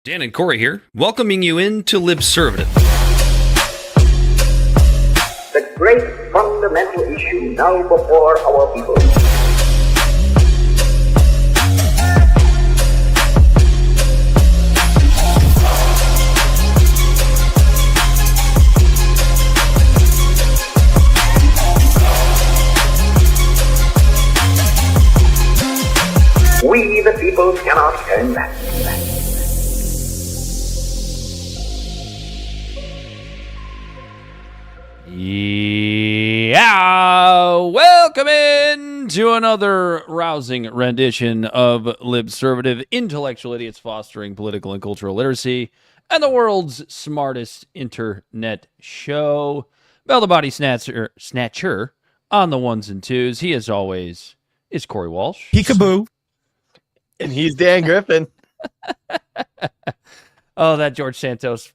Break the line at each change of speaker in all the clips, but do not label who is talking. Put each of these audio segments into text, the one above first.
Dan and Corey here, welcoming you into Libservative.
The great fundamental issue now before our people. We, the people, cannot turn back.
Yeah, welcome in to another rousing rendition of Libservative, intellectual idiots fostering political and cultural literacy, and the world's smartest internet show. Bell the Body Snatcher on the ones and twos. He, as always, is Corey Walsh.
Peekaboo.
And he's Dan Griffin.
Oh, that George Santos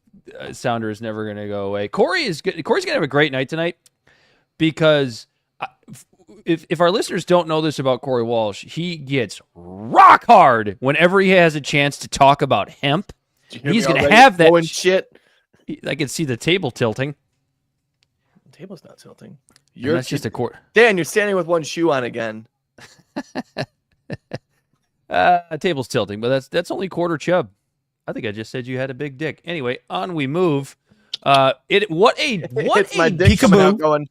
sounder is never going to go away. Corey's going to have a great night tonight because if our listeners don't know this about Corey Walsh, he gets rock hard whenever he has a chance to talk about hemp. He's going to have that
shit.
I can see the table tilting.
The table's not tilting.
That's just a quarter.
Dan, you're standing with one shoe on again.
Table's tilting, but that's only quarter chub. I think I just said you had a big dick. Anyway, on we move. What
It's my
a
dick coming out going.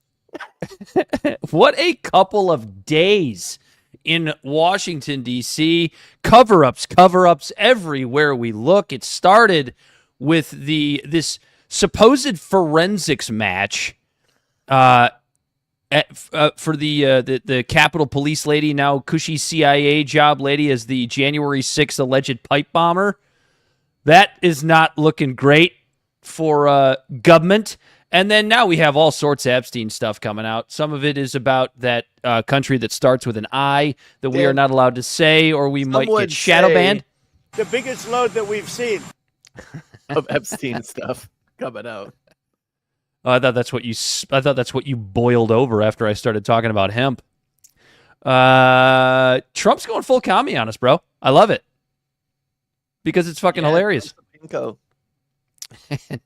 what a couple of days in Washington, D.C. Cover-ups everywhere we look. It started with this supposed forensics match for the Capitol Police lady, now cushy CIA job lady, as the January 6th alleged pipe bomber. That is not looking great for government. And then now we have all sorts of Epstein stuff coming out. Some of it is about that country that starts with an I that we are not allowed to say, or we might get shadow banned.
The biggest load that we've seen
of Epstein stuff coming out.
I thought that's what you boiled over after I started talking about hemp. Trump's going full commie on us, bro. I love it because it's fucking hilarious.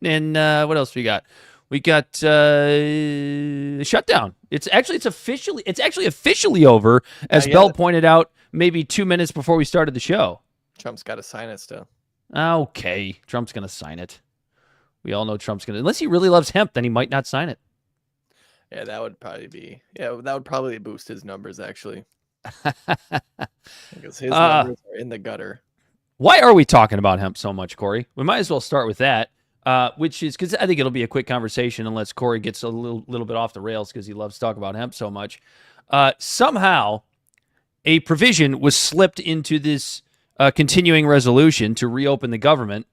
And what else we got? We got shutdown. It's actually officially over, as Bell pointed out maybe 2 minutes before we started the show.
Trump's got to sign it still.
Okay, Trump's gonna sign it. We all know Trump's gonna, unless he really loves hemp, then he might not sign it.
Yeah, that would probably boost his numbers actually. Because his numbers are in the gutter.
Why are we talking about hemp so much, Corey? We might as well start with that, which is because I think it'll be a quick conversation unless Corey gets a little bit off the rails because he loves to talk about hemp so much. Somehow, a provision was slipped into this continuing resolution to reopen the government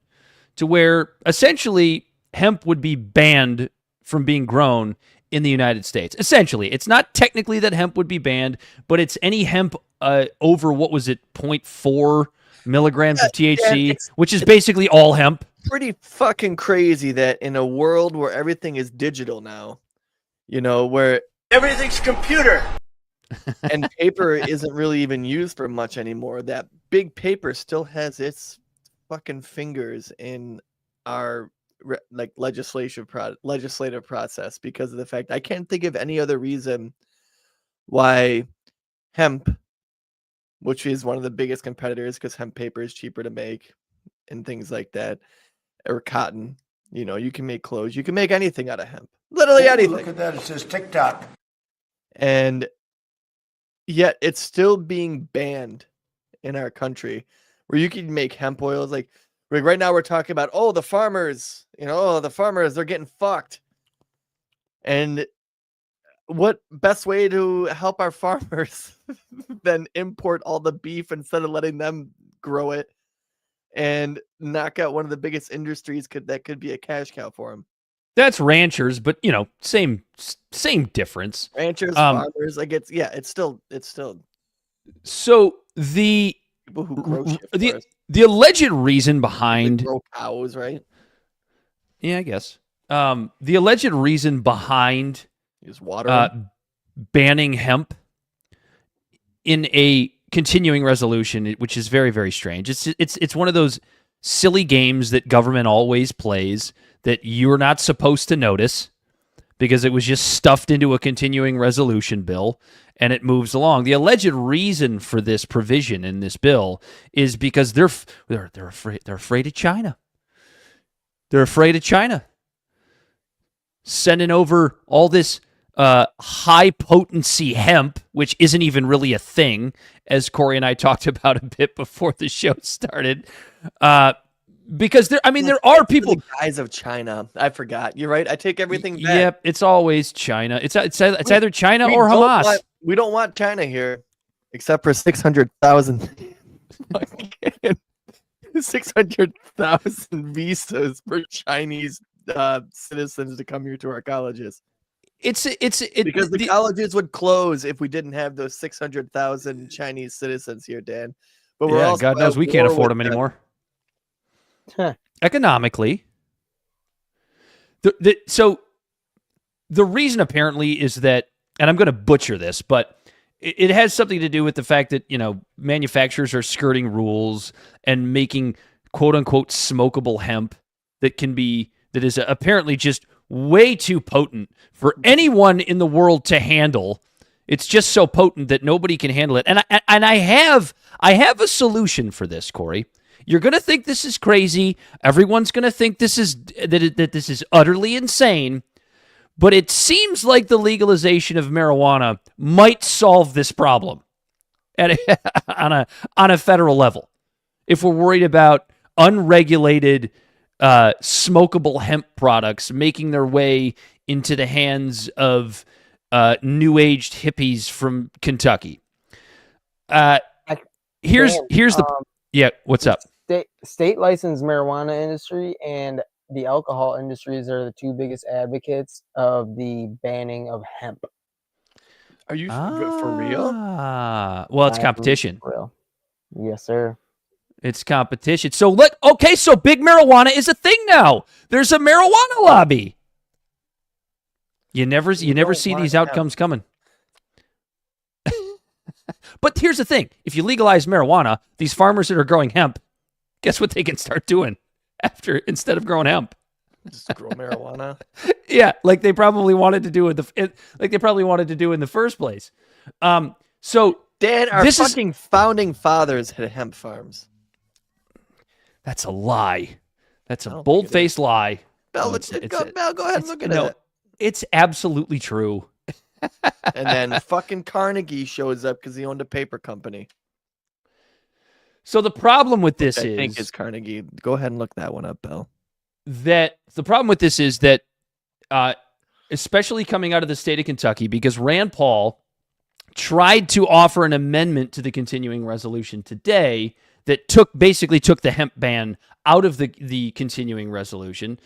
to where essentially hemp would be banned from being grown in the United States. Essentially, it's not technically that hemp would be banned, but it's any hemp over, what was it, 0.4 milligrams of THC, which is basically all hemp.
Pretty fucking crazy that in a world where everything is digital now, where
everything's computer.
And paper isn't really even used for much anymore, that big paper still has its fucking fingers in our legislative process because of the fact I can't think of any other reason why hemp, which is one of the biggest competitors because hemp paper is cheaper to make and things like that, or cotton. You can make clothes, you can make anything out of hemp, literally anything.
Look at that, it says TikTok.
And yet it's still being banned in our country, where you can make hemp oils. Like right now we're talking about, the farmers, they're getting fucked. And what best way to help our farmers than import all the beef instead of letting them grow it and knock out one of the biggest industries that could be a cash cow for them.
That's ranchers, but same difference.
Ranchers, farmers, it's still.
So the
People who grow shit for us.
the alleged reason behind
They grow cows, right?
Yeah, I guess. The alleged reason behind
Use water.
Banning hemp in a continuing resolution, which is very, very strange. It's one of those silly games that government always plays that you're not supposed to notice because it was just stuffed into a continuing resolution bill and it moves along. The alleged reason for this provision in this bill is because they're afraid of China. They're afraid of China sending over all this high potency hemp, which isn't even really a thing, as Corey and I talked about a bit before the show started. Because there are people.
The guys of China. I forgot. You're right. I take everything back.
Yep, it's always China. It's either China or Hamas.
We don't want China here, except for 600,000. 600,000 visas for Chinese citizens to come here to our colleges. Because the colleges would close if we didn't have those 600,000 Chinese citizens here, Dan. But we're also
God knows we can't afford them anymore. Economically. So the reason apparently is that, and I'm going to butcher this, but it has something to do with the fact that, manufacturers are skirting rules and making quote unquote smokable hemp that is apparently just way too potent for anyone in the world to handle. It's just so potent that nobody can handle it. And I have a solution for this, Corey. You're going to think this is crazy. Everyone's going to think this is utterly insane. But it seems like the legalization of marijuana might solve this problem on a federal level. If we're worried about unregulated smokable hemp products making their way into the hands of new-aged hippies from Kentucky. What's up?
State licensed marijuana industry and the alcohol industries are the two biggest advocates of the banning of hemp.
Are you for real?
Well, it's competition.
For real. Yes, sir.
It's competition. So so big marijuana is a thing now. There's a marijuana lobby. You never see these outcomes coming. But here's the thing. If you legalize marijuana, these farmers that are growing hemp, guess what they can start doing instead of growing hemp?
Just grow marijuana.
Yeah, like they probably wanted to do in the first place. So
Dan, our fucking founding fathers had hemp farms.
That's a lie. That's a bold-faced lie.
Bell, go ahead and look at it.
It's absolutely true.
And then fucking Carnegie shows up because he owned a paper company.
So the problem with this
I think is Carnegie. Go ahead and look that one up, Bell.
The problem with this is that, especially coming out of the state of Kentucky, because Rand Paul tried to offer an amendment to the continuing resolution today that basically took the hemp ban out of the continuing resolution.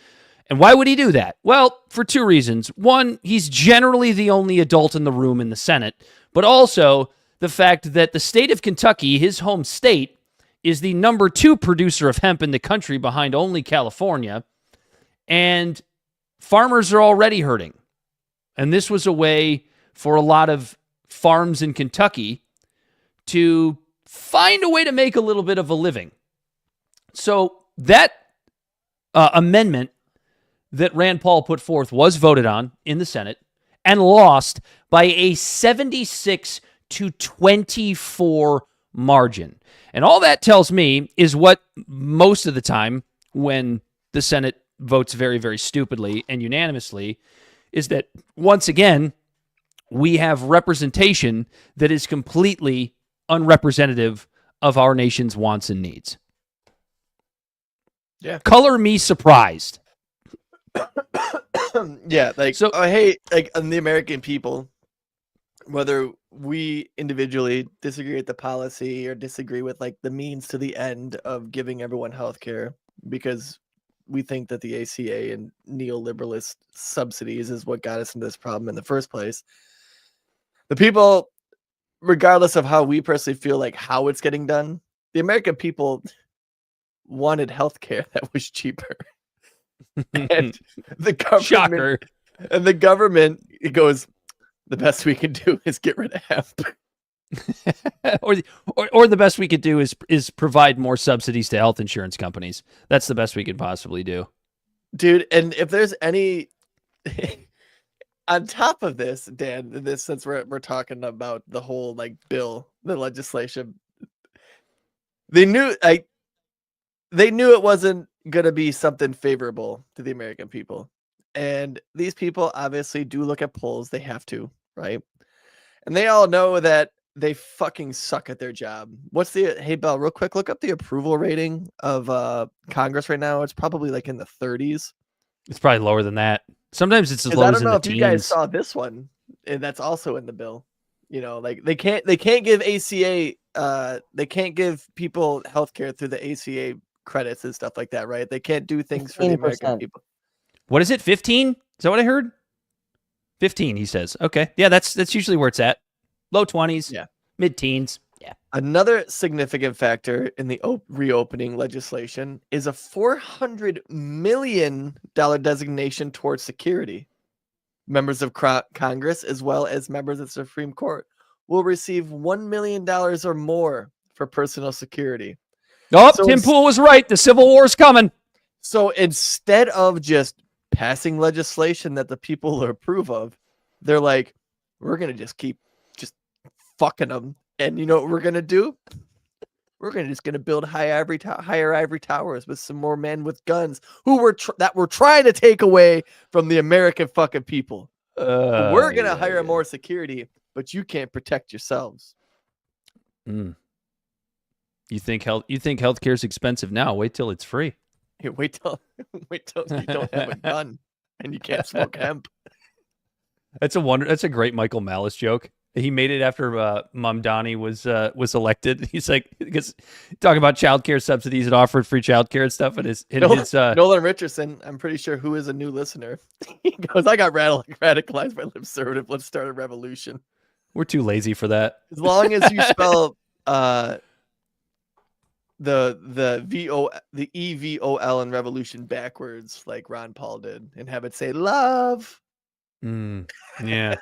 And why would he do that? Well, for two reasons. One, he's generally the only adult in the room in the Senate, but also the fact that the state of Kentucky, his home state, is the number 2 producer of hemp in the country behind only California, and farmers are already hurting. And this was a way for a lot of farms in Kentucky to find a way to make a little bit of a living. So that amendment that Rand Paul put forth was voted on in the Senate and lost by a 76-24 margin. And all that tells me is what most of the time when the Senate votes very, very stupidly and unanimously is that, once again, we have representation that is completely unrepresentative of our nation's wants and needs.
Yeah.
Color me surprised.
Yeah, I hate the American people, whether we individually disagree with the policy or disagree with the means to the end of giving everyone health care, because we think that the ACA and neoliberalist subsidies is what got us into this problem in the first place. The people, regardless of how we personally feel like how it's getting done, the American people wanted health care that was cheaper. And the government,
Shocker.
And the government, it goes, the best we can do is get rid of hemp.
or the best we could do is provide more subsidies to health insurance companies. That's the best we could possibly do.
Dude, and if there's any on top of this, Dan, since we're talking about the whole like bill, the legislation, they knew it wasn't gonna be something favorable to the American people. And these people obviously do look at polls, they have to, right? And they all know that they fucking suck at their job. Hey Bell, real quick, look up the approval rating of Congress right now. It's probably like in the 30s.
It's probably lower than that. Sometimes it's as low as in the teens. I don't know if you guys
saw this one, and that's also in the bill. You know, like they can't give ACA, they can't give people healthcare through the ACA credits and stuff like that, right? They can't do things for the American people.
What is it? 15? Is that what I heard? 15, he says. Okay. Yeah, that's usually where it's at. Low 20s.
Yeah.
Mid-teens. Yeah.
Another significant factor in the reopening legislation is a $400 million designation towards security. Members of Congress, as well as members of the Supreme Court, will receive $1 million or more for personal security.
Oh, so Tim Pool was right. The Civil War's coming.
So instead of just passing legislation that the people approve of, they're like, we're going to just keep just fucking them. And you know what we're going to do? We're just going to build higher ivory towers with some more men with guns who were trying to take away from the American fucking people. We're going to hire more security, but you can't protect yourselves.
You think healthcare is expensive now? Wait till it's free.
Hey, wait till you don't have a gun and you can't smoke hemp.
That's a great Michael Malice joke. He made it after Mamdani was elected. He's like, because talking about childcare subsidies and offered free childcare and stuff. And
Nolan Richardson, I'm pretty sure, who is a new listener, he goes, "I got radicalized by Libservative. Let's start a revolution."
We're too lazy for that.
As long as you spell the EVOL in revolution backwards, like Ron Paul did, and have it say love.
Yeah.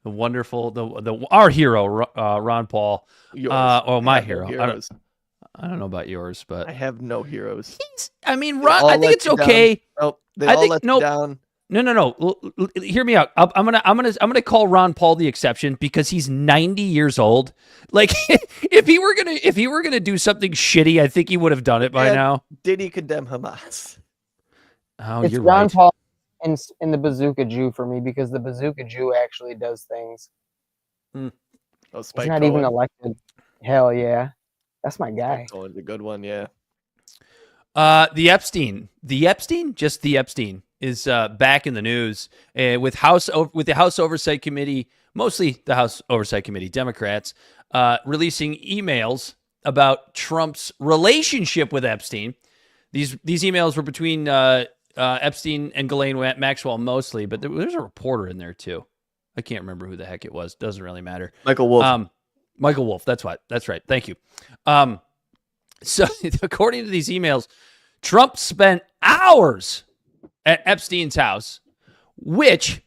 The wonderful, our hero, Ron Paul. My hero. I don't know about yours, but
I have no heroes.
Ron, I think it's okay.
Nope, they all let you down.
No. Hear me out. I'm gonna call Ron Paul the exception because he's 90 years old. Like, if he were gonna do something shitty, I think he would have done it by now.
Did he condemn Hamas?
Oh,
it's
you're
Ron
right.
Paul in the Bazooka Jew for me, because the Bazooka Jew actually does things.
He's
not even elected. Hell yeah, that's my guy.
Cohen's a good one, yeah.
The Epstein is back in the news with the House Oversight Committee, mostly the House Oversight Committee Democrats, releasing emails about Trump's relationship with Epstein. These emails were between Epstein and Ghislaine Maxwell mostly, but there's a reporter in there too. I can't remember who the heck it was. Doesn't really matter.
Michael Wolff.
Michael Wolff. That's right. Thank you. So according to these emails, Trump spent hours at Epstein's house, which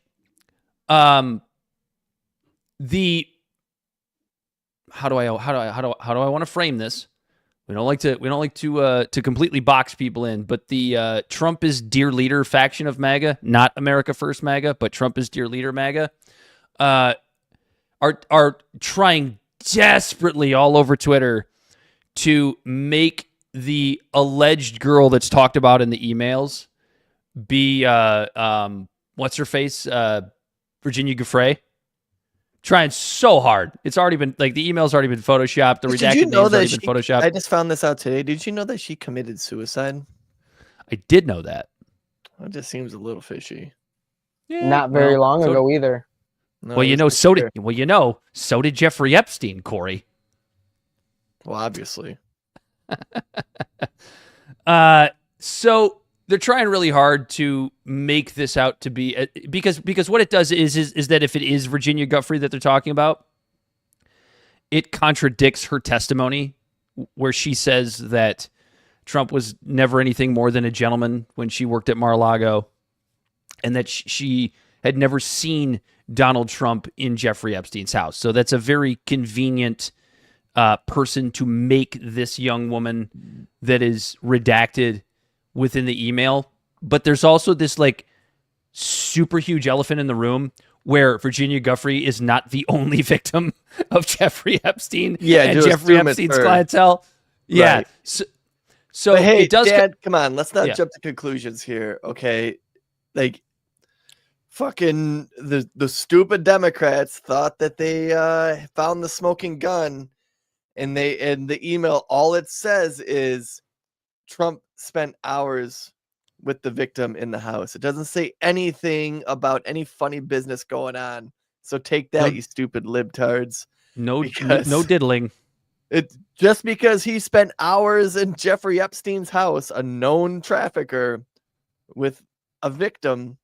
how do I want to frame this? We don't like to completely box people in, but the Trump is dear leader faction of MAGA, not America First MAGA, but Trump is dear leader MAGA, are trying desperately all over Twitter to make the alleged girl that's talked about in the emails be what's her face, Virginia Giuffre. Trying so hard. It's already been, like, the email's already been photoshopped. The redacted name's already been photoshopped.
I just found this out today. Did you know that she committed suicide?
I did know that.
It just seems a little fishy.
Yeah,
Not very long ago either.
No, so did Jeffrey Epstein, Corey.
Well, obviously.
So they're trying really hard to make this out to be because what it does is that if it is Virginia Giuffre that they're talking about, it contradicts her testimony where she says that Trump was never anything more than a gentleman when she worked at Mar-a-Lago, and that she had never seen Donald Trump in Jeffrey Epstein's house. So that's a very convenient person to make this young woman that is redacted within the email. But there's also this like super huge elephant in the room where Virginia Giuffre is not the only victim of Jeffrey Epstein and Jeffrey Epstein's clientele. Yeah.
Right.
So
but hey,
it does.
Dad, come on, let's not jump to conclusions here, okay? Like, fucking the stupid Democrats thought that they found the smoking gun, and the email, all it says is Trump spent hours with the victim in the house. It doesn't say anything about any funny business going on. So take that, you stupid libtards.
No diddling.
It just because he spent hours in Jeffrey Epstein's house, a known trafficker, with a victim,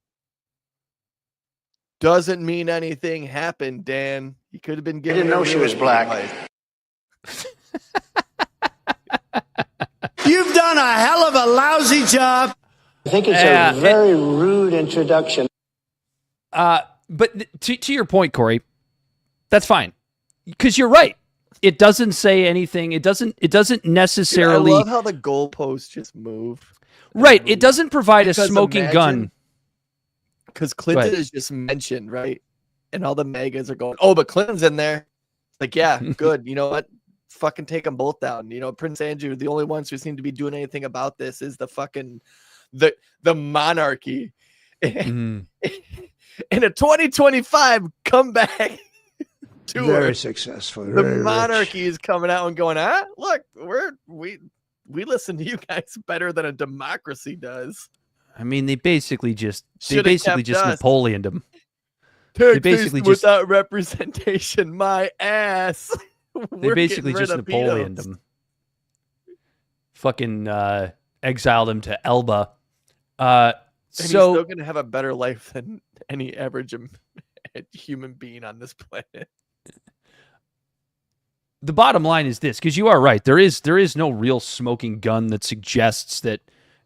doesn't mean anything happened, Dan. He could have been given.
I didn't know she was black. You've done a hell of a lousy job.
I think it's a very rude introduction.
But to your point, Corey, that's fine. Because you're right. It doesn't say anything. It doesn't necessarily.
Dude, I love how the goalposts just move.
Right. It doesn't provide a smoking gun.
Because Clinton is just mentioned, right? And all the MAGAs are going, oh, but Clinton's in there. Like, yeah, good. You know what? Fucking take them both down. You know, Prince Andrew, the only ones who seem to be doing anything about this is the fucking the monarchy. In a 2025 comeback tour,
Very successful.
The monarchy is coming out and going, look, we listen to you guys better than a democracy does.
I mean, they basically just Napoleoned him.
They basically just without representation, my ass.
They basically just Napoleoned him. Fucking exiled him to Elba.
And he's still going to have a better life than any average human being on this planet.
The bottom line is this, because you are right. There is no real smoking gun that suggests that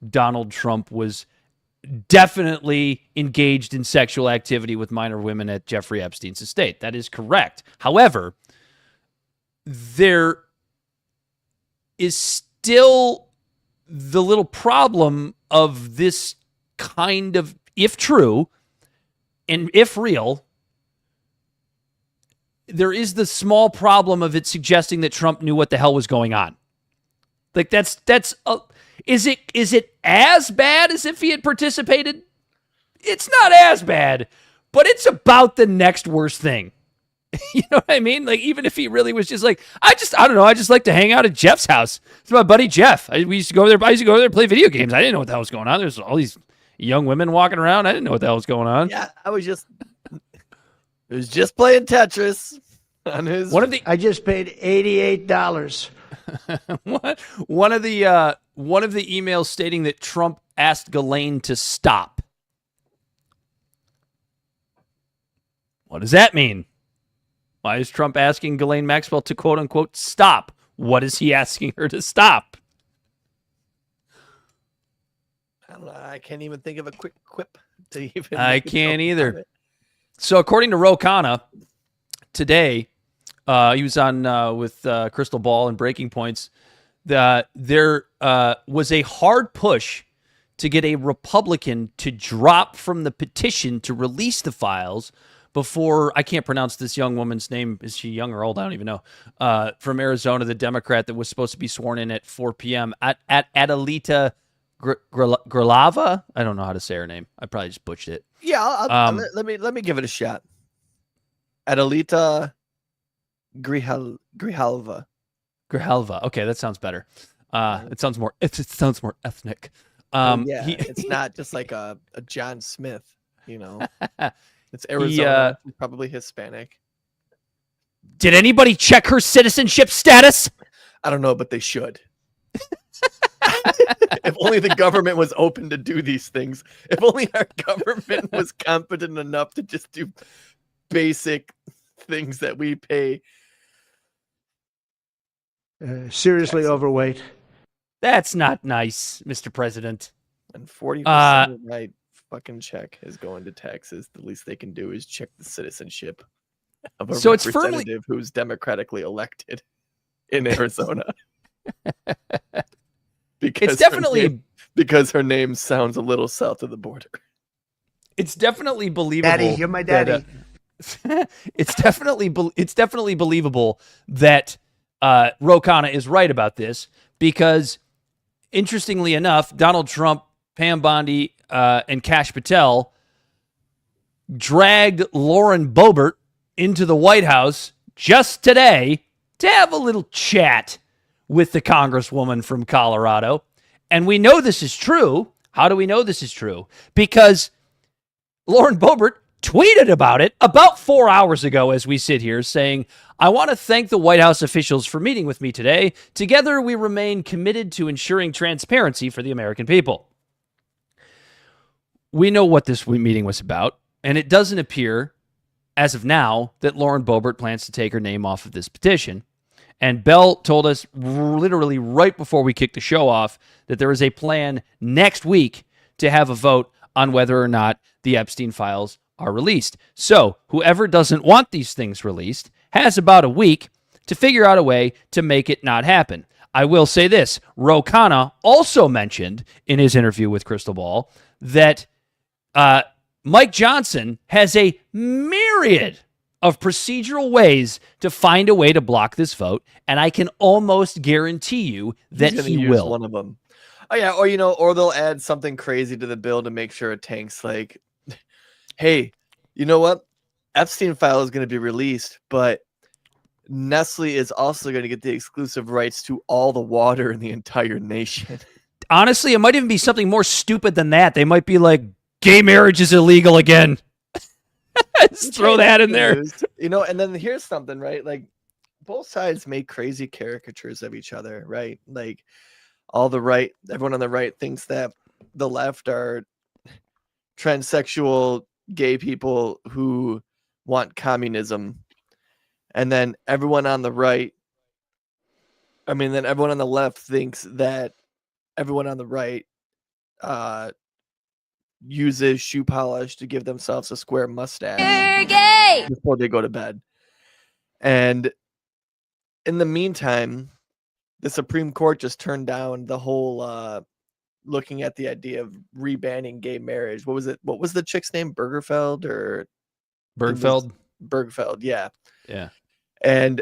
Donald Trump was definitely engaged in sexual activity with minor women at Jeffrey Epstein's estate. That is correct. However, there is still the little problem of this kind of, if true and if real, there is the small problem of it suggesting that Trump knew what the hell was going on. Like is it as bad as if he had participated? It's not as bad, but it's about the next worst thing. You know what I mean? Like, even if he really was just like, I don't know. I just like to hang out at Jeff's house. It's my buddy Jeff. We used to go over there. I used to go over there and play video games. I didn't know what the hell was going on. There's all these young women walking around. I didn't know what the hell was going on.
Yeah, I was just playing Tetris on his.
I just paid $88.
One of the emails stating that Trump asked Ghislaine to stop. What does that mean? Why is Trump asking Ghislaine Maxwell to quote unquote stop? What is he asking her to stop?
I don't know. I can't even think of a quick quip to even.
I can't either. So according to Ro Khanna, today, he was on with Crystal Ball and Breaking Points. There was a hard push to get a Republican to drop from the petition to release the files before, I can't pronounce this young woman's name. Is she young or old? I don't even know. From Arizona, the Democrat that was supposed to be sworn in at 4 p.m. at Adelita Grlava. I don't know how to say her name. I probably just butchered it.
Yeah, let me give it a shot. Adelita Grijalva.
Grijalva. Okay, that sounds better. It sounds more ethnic.
It's not just like a John Smith, you know. It's Arizona, probably Hispanic.
Did anybody check her citizenship status?
I don't know, but they should. If only the government was open to do these things. If only our government was competent enough to just do basic things that we pay.
Seriously overweight.
That's not nice, Mr. President.
And 40% right. fucking check is going to Texas, the least they can do is check the citizenship of a
So it's firmly-
representative who's democratically elected in Arizona. Because
It's definitely
because her name sounds a little south of the border.
It's definitely believable.
Daddy, you're my daddy.
It's definitely believable that Ro Khanna is right about this, because interestingly enough, Donald Trump, Pam Bondi, and Kash Patel dragged Lauren Boebert into the White House just today to have a little chat with the congresswoman from Colorado. And we know this is true. How do we know this is true? Because Lauren Boebert tweeted about it about 4 hours ago as we sit here, saying, "I want to thank the White House officials for meeting with me today. Together, we remain committed to ensuring transparency for the American people." We know what this meeting was about, and it doesn't appear, as of now, that Lauren Boebert plans to take her name off of this petition. And Bell told us literally right before we kicked the show off that there is a plan next week to have a vote on whether or not the Epstein files are released. So whoever doesn't want these things released has about a week to figure out a way to make it not happen. I will say this. Ro Khanna also mentioned in his interview with Crystal Ball that Mike Johnson has a myriad of procedural ways to find a way to block this vote, and I can almost guarantee you that
He's
he
gonna use
will.
one of them. Oh yeah, or they'll add something crazy to the bill to make sure it tanks. Like, hey, you know what? Epstein file is going to be released, but Nestle is also going to get the exclusive rights to all the water in the entire nation.
Honestly, it might even be something more stupid than that. They might be like, gay marriage is illegal again. Just throw that in there.
You know, and then here's something, right? Like, both sides make crazy caricatures of each other, right? Like, everyone on the right thinks that the left are transsexual gay people who want communism. And then everyone on the left thinks that everyone on the right uses shoe polish to give themselves a square mustache before they go to bed. And in the meantime, the Supreme Court just turned down the whole looking at the idea of rebanning gay marriage. What was it? What was the chick's name? Bergfeld, yeah.
Yeah.
And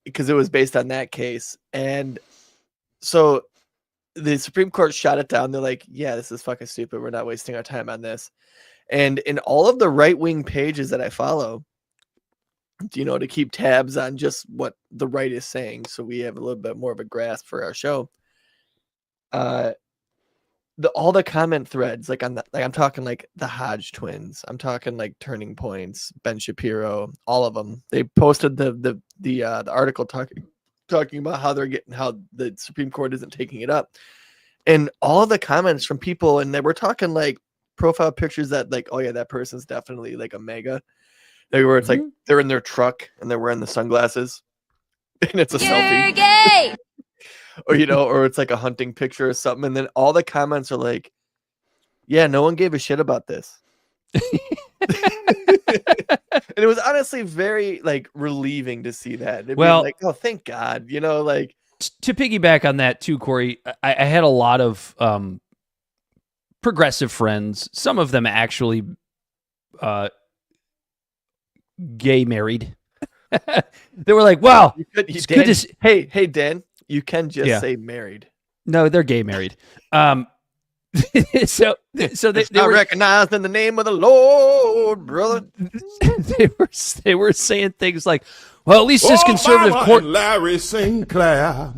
because it was based on that case. And so the Supreme Court shot it down. They're like, yeah, this is fucking stupid. We're not wasting our time on this. And in all of the right-wing pages that I follow, you know, to keep tabs on just what the right is saying, so we have a little bit more of a grasp for our show. All the comment threads, like I'm talking like the Hodge twins, I'm talking like Turning Points, Ben Shapiro, all of them. They posted the article talking about how the Supreme Court isn't taking it up, and all of the comments from people, and they were talking like profile pictures that like, oh yeah, that person's definitely like a mega. Where it's like they're in their truck and they're wearing the sunglasses, and it's a selfie.
Gay!
Or, you know, or it's like a hunting picture or something. And then all the comments are like, yeah, no one gave a shit about this. And it was honestly very like relieving to see that. It'd be like, oh, thank God, you know, like
to piggyback on that too, Corey, I had a lot of progressive friends, some of them actually gay married. They were like, wow, it's good to see.
Hey, Dan. You can just say married.
No, they're gay married. So they were
recognized in the name of the Lord, brother.
they were saying things like, "Well, at least this conservative court."
Larry Sinclair.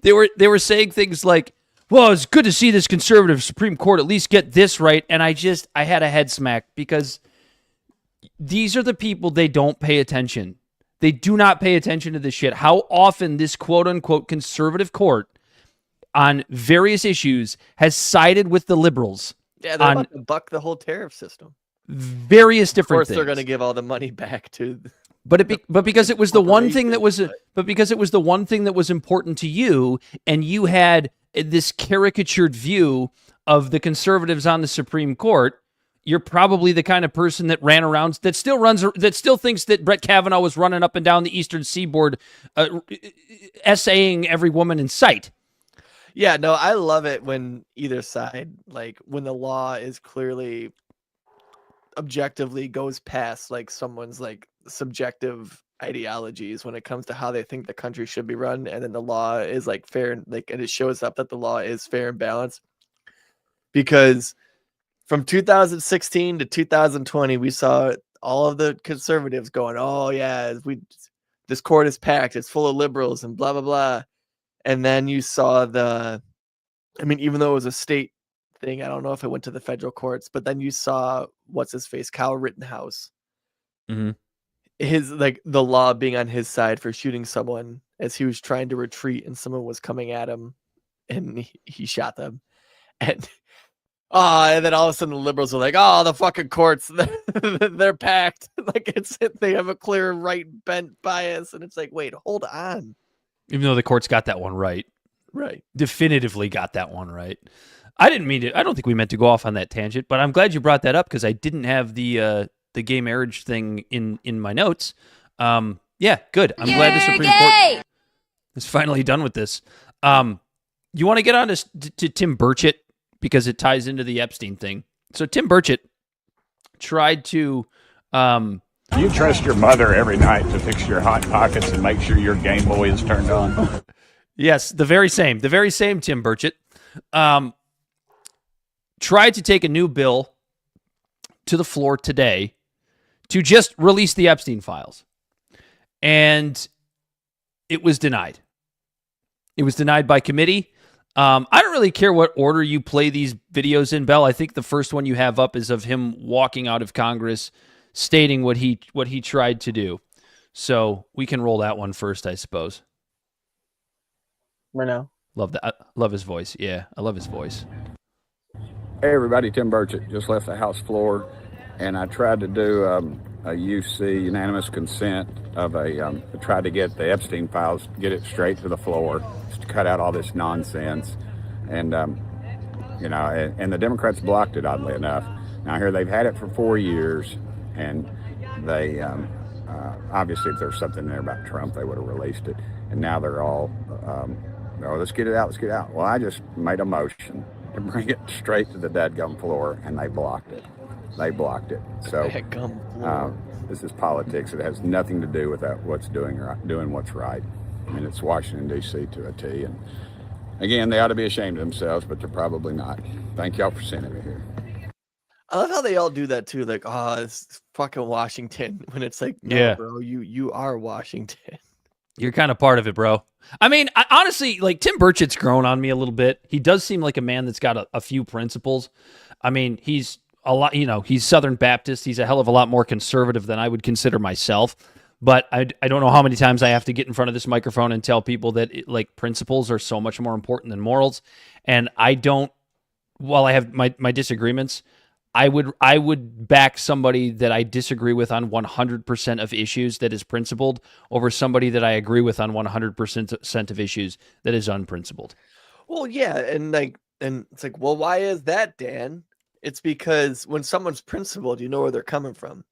They were saying things like, "Well, it's good to see this conservative Supreme Court at least get this right." And I had a head smack, because these are the people, they don't pay attention. They do not pay attention to this shit. How often this quote-unquote conservative court on various issues has sided with the liberals.
Yeah, they're about to buck the whole tariff system.
Various different things.
Of course, they're going to give all the money back to...
But because it was the one thing that was... But because it was the one thing that was important to you, and you had this caricatured view of the conservatives on the Supreme Court, you're probably the kind of person that ran around, that still thinks that Brett Kavanaugh was running up and down the Eastern Seaboard, essaying every woman in sight.
Yeah, no, I love it when either side, like when the law is clearly objectively goes past like someone's like subjective ideologies when it comes to how they think the country should be run, and then the law is like fair and like, and it shows up that the law is fair and balanced. Because from 2016 to 2020, we saw all of the conservatives going, "Oh yeah, this court is packed, it's full of liberals and blah blah blah." And then you saw even though it was a state thing, I don't know if it went to the federal courts, but then you saw what's his face, Kyle Rittenhouse, his like the law being on his side for shooting someone as he was trying to retreat and someone was coming at him, and he shot them. And then all of a sudden the liberals are like, "Oh, the fucking courts, they're packed." Like they have a clear right bent bias, and it's like, wait, hold on.
Even though the courts got that one right.
Right.
Definitively got that one right. I didn't mean to. I don't think we meant to go off on that tangent, but I'm glad you brought that up because I didn't have the gay marriage thing in my notes. Yeah, good. I'm glad the Supreme Court is finally done with this. You want to get on to Tim Burchett because it ties into the Epstein thing. So Tim Burchett tried to.
You trust your mother every night to fix your Hot Pockets and make sure your Game Boy is turned on.
Yes, the very same Tim Burchett tried to take a new bill to the floor today to just release the Epstein files. And it was denied. It was denied by committee. I don't really care what order you play these videos in, Bell. I think the first one you have up is of him walking out of Congress stating what he tried to do. So we can roll that one first, I suppose.
Renault.
Love that. I love his voice. Yeah, I love his voice.
Hey, everybody. Tim Burchett just left the House floor, and I tried to do a UC, unanimous consent, of tried to get the Epstein files, get it straight to the floor, just to cut out all this nonsense. And, and the Democrats blocked it, oddly enough. Now, here they've had it for 4 years, and they obviously, if there's something there about Trump, they would have released it. And now they're all, let's get it out, let's get it out. Well, I just made a motion to bring it straight to the dadgum floor, and they blocked it. So this is politics. It has nothing to do with what's doing what's right. I mean, it's Washington, D.C. to a T. And again, they ought to be ashamed of themselves, but they're probably not. Thank y'all for sending me here.
I love how they all do that too. Like, "Oh, it's fucking Washington," when it's like, "No,
yeah,
bro, you are Washington.
You're kind of part of it, bro." I mean, honestly, like Tim Burchett's grown on me a little bit. He does seem like a man that's got a few principles. I mean, he's a lot, he's Southern Baptist. He's a hell of a lot more conservative than I would consider myself. But I don't know how many times I have to get in front of this microphone and tell people that principles are so much more important than morals. And while I have my disagreements, I would back somebody that I disagree with on 100% of issues that is principled over somebody that I agree with on 100% of issues that is unprincipled.
Well, yeah, and it's like, well, why is that, Dan? It's because when someone's principled, you know where they're coming from,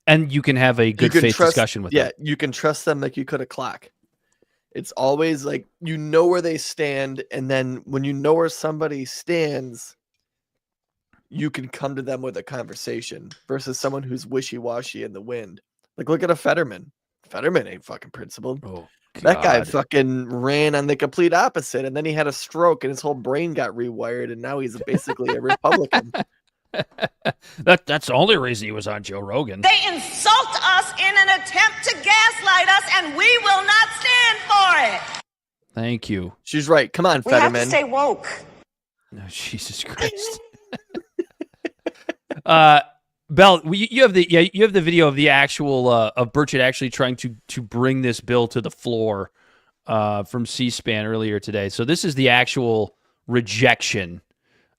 and you can have a good faith discussion with them.
Yeah, you can trust them like you could a clock. It's always like you know where they stand, and then when you know where somebody stands, you can come to them with a conversation versus someone who's wishy-washy in the wind. Like, look at a Fetterman. Fetterman ain't fucking principled.
Oh, God.
That guy fucking ran on the complete opposite, and then he had a stroke, and his whole brain got rewired, and now he's basically a Republican.
That's the only reason he was on Joe Rogan.
They insult us in an attempt to gaslight us, and we will not stand for it.
Thank you.
She's right. Come on, Fetterman.
We have to stay woke.
Oh, Jesus Christ. Bell, you have the video of the actual of Burchett actually trying to bring this bill to the floor from C-SPAN earlier today. So this is the actual rejection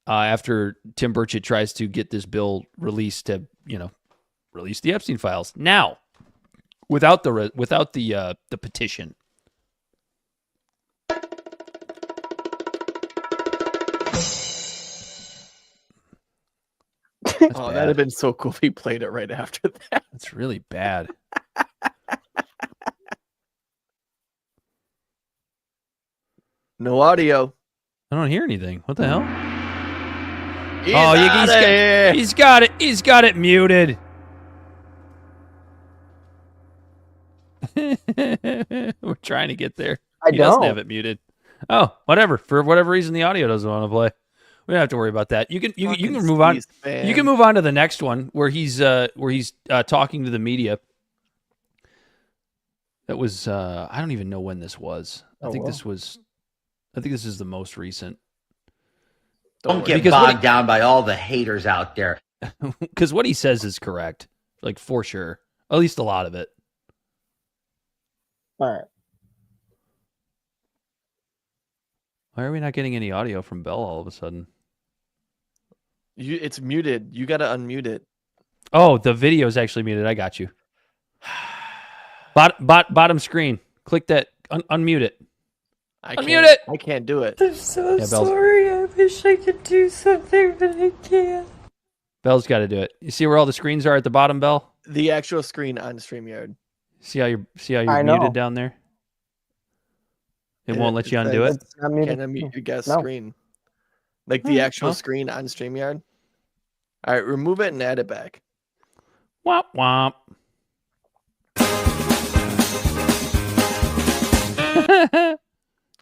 after Tim Burchett tries to get this bill released to release the Epstein files now without the petition. That's
Oh,
bad.
that'd have been so cool if he played it right after that.
That's really bad.
No audio.
I don't hear anything. What the hell?
He's
got it. He's got it muted. We're trying to get there.
I
He doesn't
don't.
have it muted. Oh, whatever. For whatever reason, the audio doesn't want to play. We don't have to worry about that. You can move on. You can move on to the next one where he's talking to the media. That was I don't even know when this was. I think this is the most recent.
Don't get bogged down by all the haters out there.
Because what he says is correct, like for sure. At least a lot of it.
All right.
Why are we not getting any audio from Bell all of a sudden?
It's muted. You got to unmute it.
Oh, the video is actually muted. I got you. Bottom screen. Click that. Unmute it. Unmute it.
I can't do it.
I'm so sorry. I wish I could do something, but I can't.
Bell's got to do it. You see where all the screens are at the bottom, Bell?
The actual screen on StreamYard.
See how you're muted down there? It won't let you undo it?
Can't unmute your guest screen. Like the actual screen on StreamYard. All right, remove it and add it back.
Womp womp.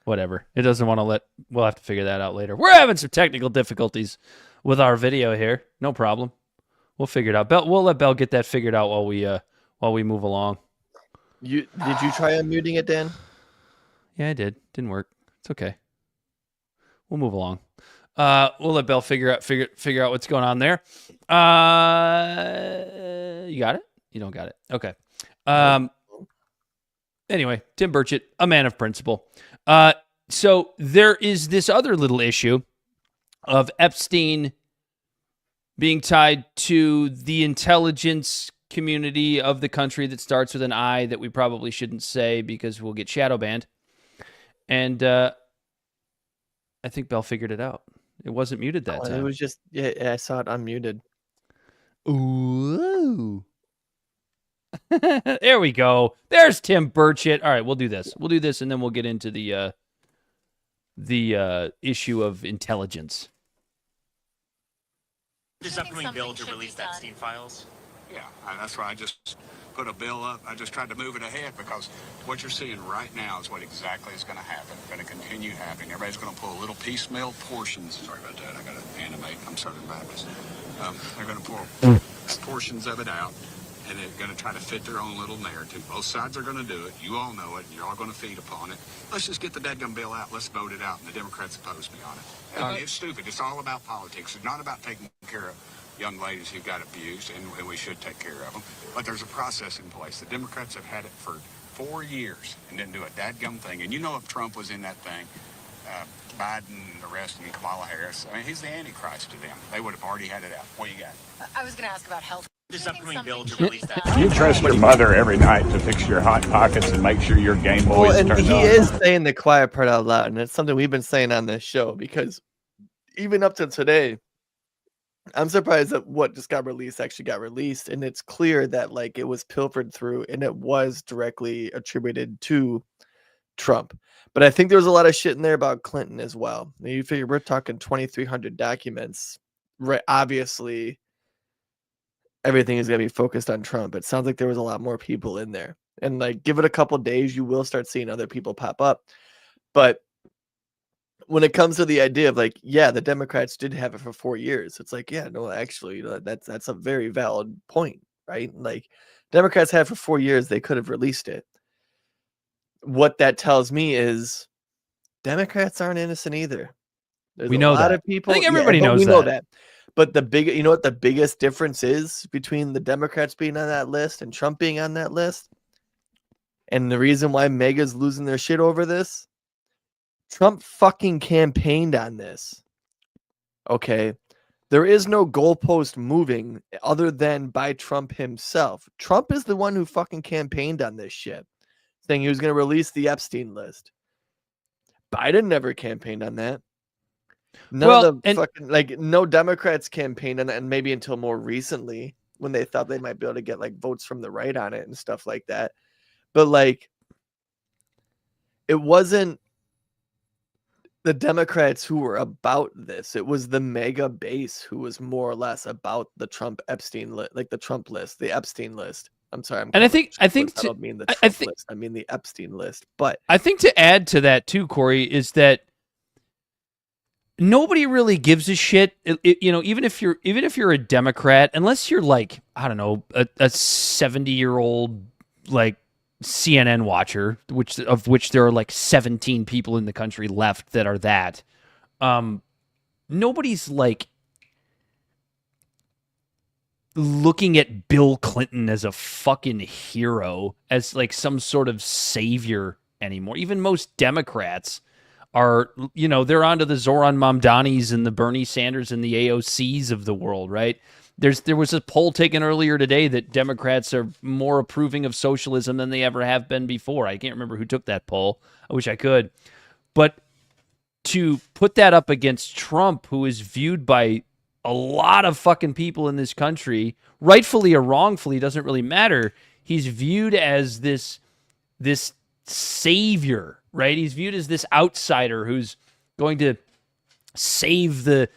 Whatever. It doesn't want to let... We'll have to figure that out later. We're having some technical difficulties with our video here. No problem. We'll figure it out. We'll let Bell get that figured out while we move along.
Did you try unmuting it, Dan?
Yeah, I did. Didn't work. It's okay. We'll move along. We'll let Bell figure out what's going on there. You got it? You don't got it. Okay. Anyway, Tim Burchett, a man of principle. So there is this other little issue of Epstein being tied to the intelligence community of the country that starts with an I that we probably shouldn't say because we'll get shadow banned. And I think Bell figured it out. It wasn't muted that time.
It was just, I saw it unmuted.
Ooh. There we go. There's Tim Burchett. All right, we'll do this. We'll do this, and then we'll get into the issue of intelligence.
This upcoming bill to release Epstein files?
Yeah, that's why I just put a bill up. I just tried to move it ahead because what you're seeing right now is what exactly is going to happen, going to continue happening. Everybody's going to pull little piecemeal portions. Sorry about that. I got to animate. I'm Southern Baptist. They're going to pull portions of it out, and they're going to try to fit their own little narrative. Both sides are going to do it. You all know it. You're all going to feed upon it. Let's just get the dadgum bill out. Let's vote it out. And the Democrats oppose me on it. It's stupid. It's all about politics. It's not about taking care of young ladies who got abused, and we should take care of them. But there's a process in place. The Democrats have had it for 4 years and didn't do a dadgum thing. And you know if Trump was in that thing, Biden, the rest, and Kamala Harris, I mean, he's the Antichrist to them. They would have already had it out. What you got?
I was going to ask about health. This upcoming bill to release that.
You trust your mother every night to fix your hot pockets and make sure your Game Boy is turned on.
He is saying the quiet part out loud, and it's something we've been saying on this show because even up to today, I'm surprised that what just got released actually got released, and it's clear that like it was pilfered through and it was directly attributed to Trump. But I think there was a lot of shit in there about Clinton as well. Now, you figure we're talking 2,300 documents, right? Obviously, everything is going to be focused on Trump. It sounds like there was a lot more people in there, and like give it a couple days, you will start seeing other people pop up. But when it comes to the idea of like, yeah, the Democrats did have it for 4 years. It's like, yeah, no, actually, that's a very valid point, right? Like Democrats had it for 4 years. They could have released it. What that tells me is Democrats aren't innocent either. There's
we know
a lot
that.
of people.
I think everybody knows
we
that.
know that. But you know what the biggest difference is between the Democrats being on that list and Trump being on that list? And the reason why MAGA's losing their shit over this? Trump fucking campaigned on this. Okay. There is no goalpost moving other than by Trump himself. Trump is the one who fucking campaigned on this shit, saying he was going to release the Epstein list. Biden never campaigned on that. None of the fucking, like, no Democrats campaigned on it, and maybe until more recently when they thought they might be able to get like votes from the right on it and stuff like that. But like, it wasn't the Democrats who were about this. It was the mega base who was more or less about the Trump Epstein list, like the Trump list, the Epstein list. I'm sorry.
I think
I don't mean the Trump list. I mean the Epstein list. But
I think to add to that too, Corey, is that nobody really gives a shit. Even if you're a Democrat, unless you're like, I don't know, a 70-year-old like CNN watcher, of which there are like 17 people in the country left that are that. Nobody's like looking at Bill Clinton as a fucking hero, as like some sort of savior anymore. Even most Democrats are, they're onto the Zoran Mamdanis and the Bernie Sanders and the AOCs of the world, right? There was a poll taken earlier today that Democrats are more approving of socialism than they ever have been before. I can't remember who took that poll. I wish I could. But to put that up against Trump, who is viewed by a lot of fucking people in this country, rightfully or wrongfully, doesn't really matter. He's viewed as this savior, right? He's viewed as this outsider who's going to save the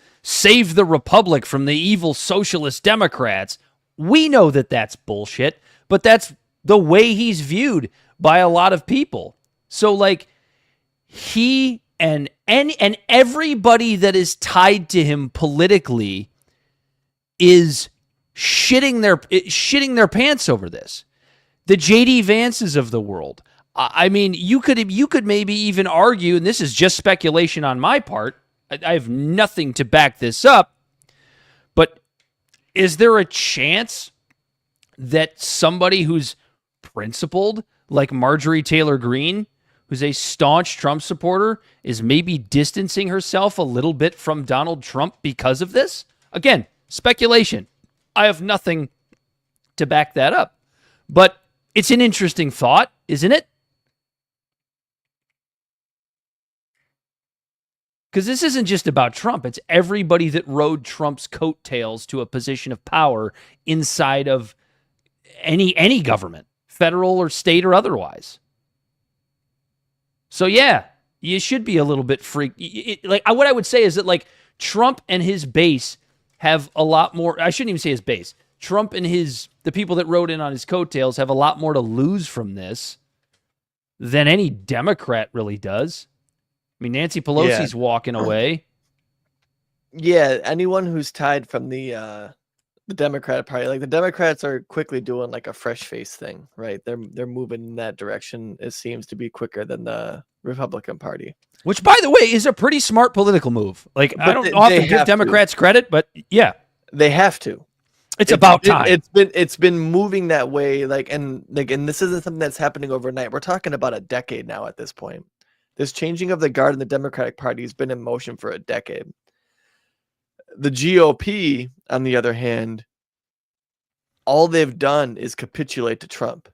republic from the evil socialist Democrats. We know that that's bullshit, but that's the way he's viewed by a lot of people. So like he and everybody that is tied to him politically is shitting their pants over this. The JD Vances of the world. I mean, you could maybe even argue, and this is just speculation on my part, I have nothing to back this up, but is there a chance that somebody who's principled, like Marjorie Taylor Greene, who's a staunch Trump supporter, is maybe distancing herself a little bit from Donald Trump because of this? Again, speculation. I have nothing to back that up. But it's an interesting thought, isn't it? Because this isn't just about Trump. It's everybody that rode Trump's coattails to a position of power inside of any government, federal or state or otherwise. So yeah, you should be a little bit freaked. Like what I would say is that like Trump and his base have a lot more. I shouldn't even say his base. Trump and the people that rode in on his coattails have a lot more to lose from this than any Democrat really does. I mean, Nancy Pelosi's walking away.
Yeah, anyone who's tied from the Democratic Party, like the Democrats are quickly doing like a fresh face thing, right? They're moving in that direction. It seems to be quicker than the Republican Party,
which, by the way, is a pretty smart political move. Like, I don't often give Democrats credit, but yeah,
they have to.
It's about time.
It's been moving that way, and this isn't something that's happening overnight. We're talking about a decade now at this point. This changing of the guard in the Democratic Party has been in motion for a decade. The GOP, on the other hand, all they've done is capitulate to Trump.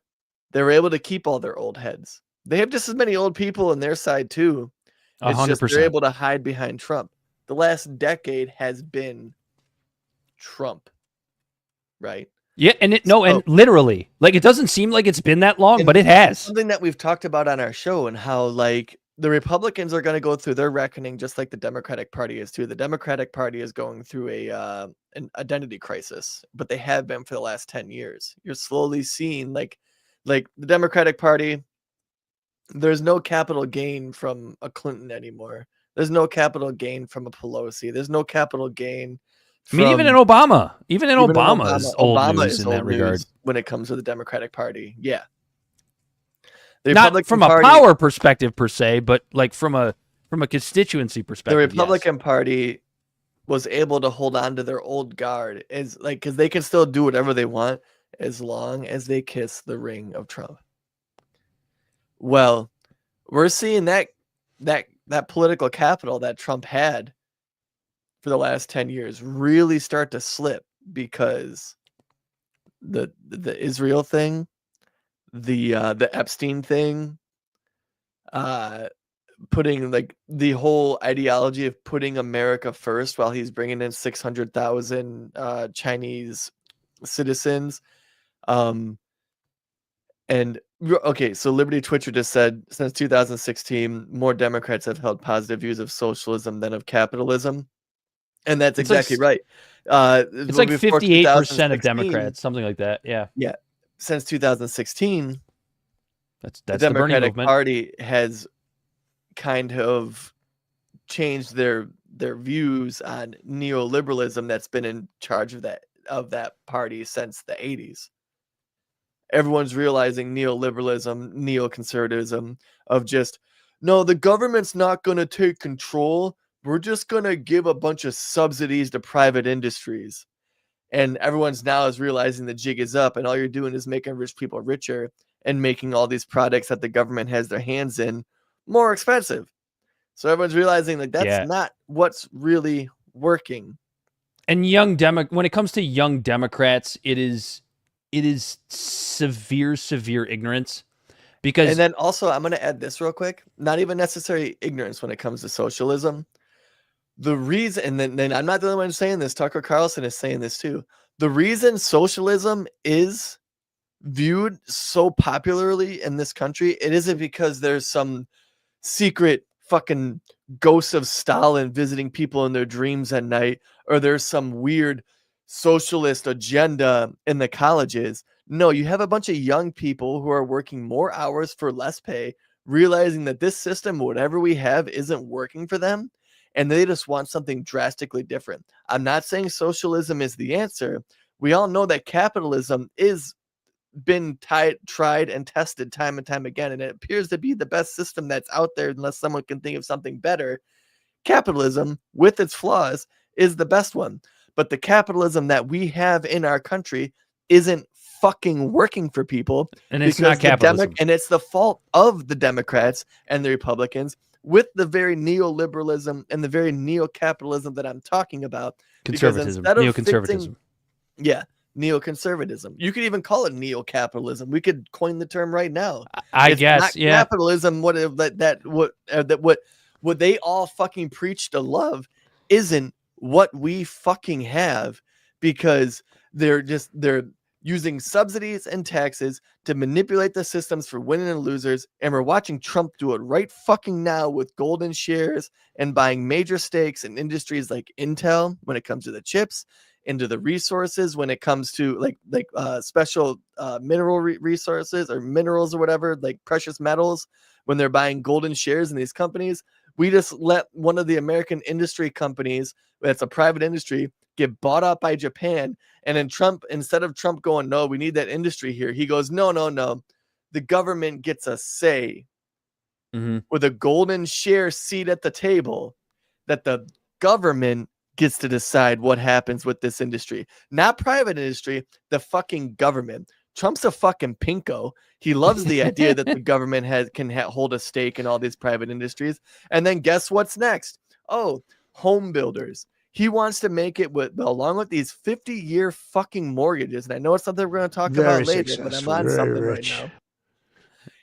They were able to keep all their old heads. They have just as many old people on their side, too. It's
100%.
just they're able to hide behind Trump. The last decade has been Trump, right?
Yeah, and literally, like, it doesn't seem like it's been that long, but it has.
Something that we've talked about on our show, and how, like, the Republicans are going to go through their reckoning just like the Democratic Party is too. The Democratic Party is going through an identity crisis, but they have been for the last 10 years. You're slowly seeing like the Democratic Party, there's no capital gain from a Clinton anymore. There's no capital gain from a Pelosi. There's no capital gain
I mean, even in Obama. Even Obama is old news in that regard.
When it comes to the Democratic Party. Yeah.
Not from a power perspective per se, but like from a constituency perspective.
The Republican Party was able to hold on to their old guard because they can still do whatever they want as long as they kiss the ring of Trump. Well, we're seeing that political capital that Trump had for the last 10 years really start to slip because the Israel thing, the Epstein thing, putting like the whole ideology of putting America first while he's bringing in 600,000 Chinese citizens. And okay, so Liberty Twitcher just said since 2016, more Democrats have held positive views of socialism than of capitalism, and that's exactly right.
It's like 58% of Democrats, something like that. Yeah,
yeah. Since 2016,
that's
the Democratic Party has kind of changed their views on neoliberalism that's been in charge of that party since the 80s. Everyone's realizing neoliberalism, neoconservatism of just, no, the government's not going to take control. We're just going to give a bunch of subsidies to private industries. And everyone's now is realizing the jig is up, and all you're doing is making rich people richer and making all these products that the government has their hands in more expensive. So everyone's realizing like that's not what's really working.
And when it comes to young Democrats, it is severe ignorance, because
and then also I'm going to add this real quick, not even necessarily ignorance when it comes to socialism. The reason, and then I'm not the only one saying this, Tucker Carlson is saying this too. The reason socialism is viewed so popularly in this country, it isn't because there's some secret fucking ghost of Stalin visiting people in their dreams at night, or there's some weird socialist agenda in the colleges. No, you have a bunch of young people who are working more hours for less pay, realizing that this system, whatever we have, isn't working for them, and they just want something drastically different. I'm not saying socialism is the answer. We all know that capitalism is been tried and tested time and time again, and it appears to be the best system that's out there unless someone can think of something better. Capitalism, with its flaws, is the best one. But the capitalism that we have in our country isn't fucking working for people.
And it's not capitalism.
And it's the fault of the Democrats and the Republicans with the very neoliberalism and the very neo-capitalism that I'm talking about.
Conservatism, neoconservatism.
Neoconservatism. You could even call it neo-capitalism. We could coin the term right now.
I guess,
capitalism. What they all fucking preach to love isn't what we fucking have, because they're using subsidies and taxes to manipulate the systems for winning and losers. And we're watching Trump do it right fucking now with golden shares and buying major stakes in industries like Intel when it comes to the chips, into the resources when it comes to like special mineral resources or minerals or whatever, like precious metals, when they're buying golden shares in these companies. We just let one of the American industry companies, that's a private industry, get bought out by Japan. And then Trump, instead of Trump going, no, we need that industry here, he goes, no. The government gets a say with a golden share seat at the table, that the government gets to decide what happens with this industry. Not private industry, the fucking government. Trump's a fucking pinko. He loves the idea that the government can hold a stake in all these private industries. And then guess what's next? Oh, home builders. He wants to make it along with these 50-year fucking mortgages. And I know it's something we're going to talk about later, but I'm on something right now.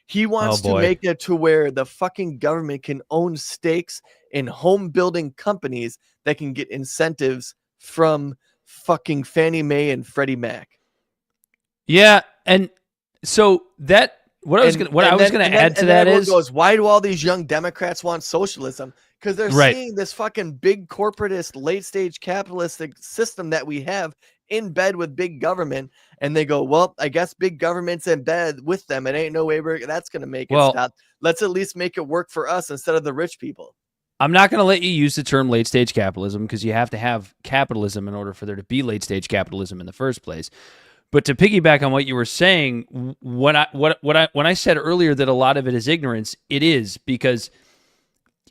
He wants to make it to where the fucking government can own stakes in home building companies that can get incentives from fucking Fannie Mae and Freddie Mac.
Yeah, and so that what I was going to add to that is,
why do all these young Democrats want socialism? Because they're seeing this fucking big corporatist, late stage capitalistic system that we have in bed with big government, and they go, well, I guess big government's in bed with them. It ain't no way that's going to make it stop. Let's at least make it work for us instead of the rich people.
I'm not going to let you use the term late stage capitalism, because you have to have capitalism in order for there to be late stage capitalism in the first place. But to piggyback on what you were saying, when I said earlier that a lot of it is ignorance, it is, because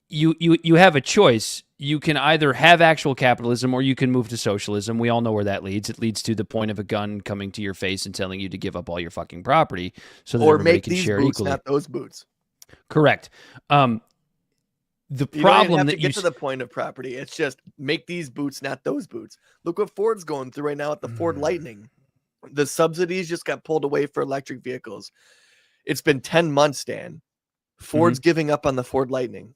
you have a choice. You can either have actual capitalism or you can move to socialism. We all know where that leads. It leads to the point of a gun coming to your face and telling you to give up all your fucking property so that everybody can share equally. Or make these boots,
not those boots.
Correct. The problem
you don't have to get to the point of property. It's just make these boots, not those boots. Look what Ford's going through right now with the Ford Lightning. The subsidies just got pulled away for electric vehicles. It's been 10 months, Dan. Ford's giving up on the Ford Lightning.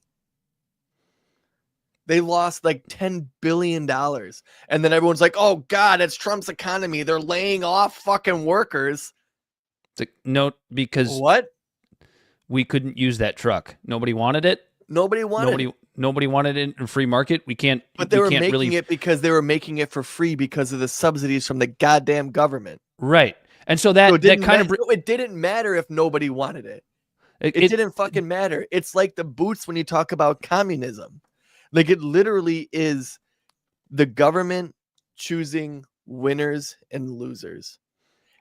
They lost like $10 billion. And then everyone's like, oh, God, it's Trump's economy. They're laying off fucking workers.
It's like, no, because
what?
We couldn't use that truck. Nobody wanted it.
Nobody wanted
it in free market. We can't.
But they were making
really...
it because they were making it for free because of the subsidies from the goddamn government.
Right. And so that kind of...
it didn't matter if nobody wanted it. It didn't fucking matter. It's like the boots when you talk about communism. Like, it literally is the government choosing winners and losers.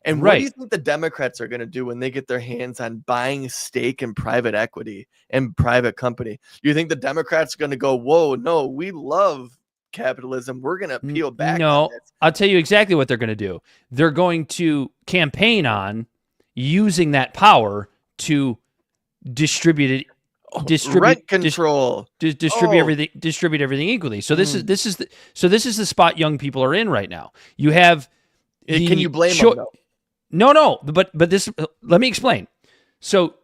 And what do you think the Democrats are going to do when they get their hands on buying stake in private equity and private company? You think the Democrats are going to go, whoa, no, we love capitalism. We're going to peel back.
No, I'll tell you exactly what they're going to do. They're going to campaign on using that power to distribute
rent control,
distribute everything equally. So this is the spot young people are in right now. You have
can you blame them though?
No, but this, let me explain. So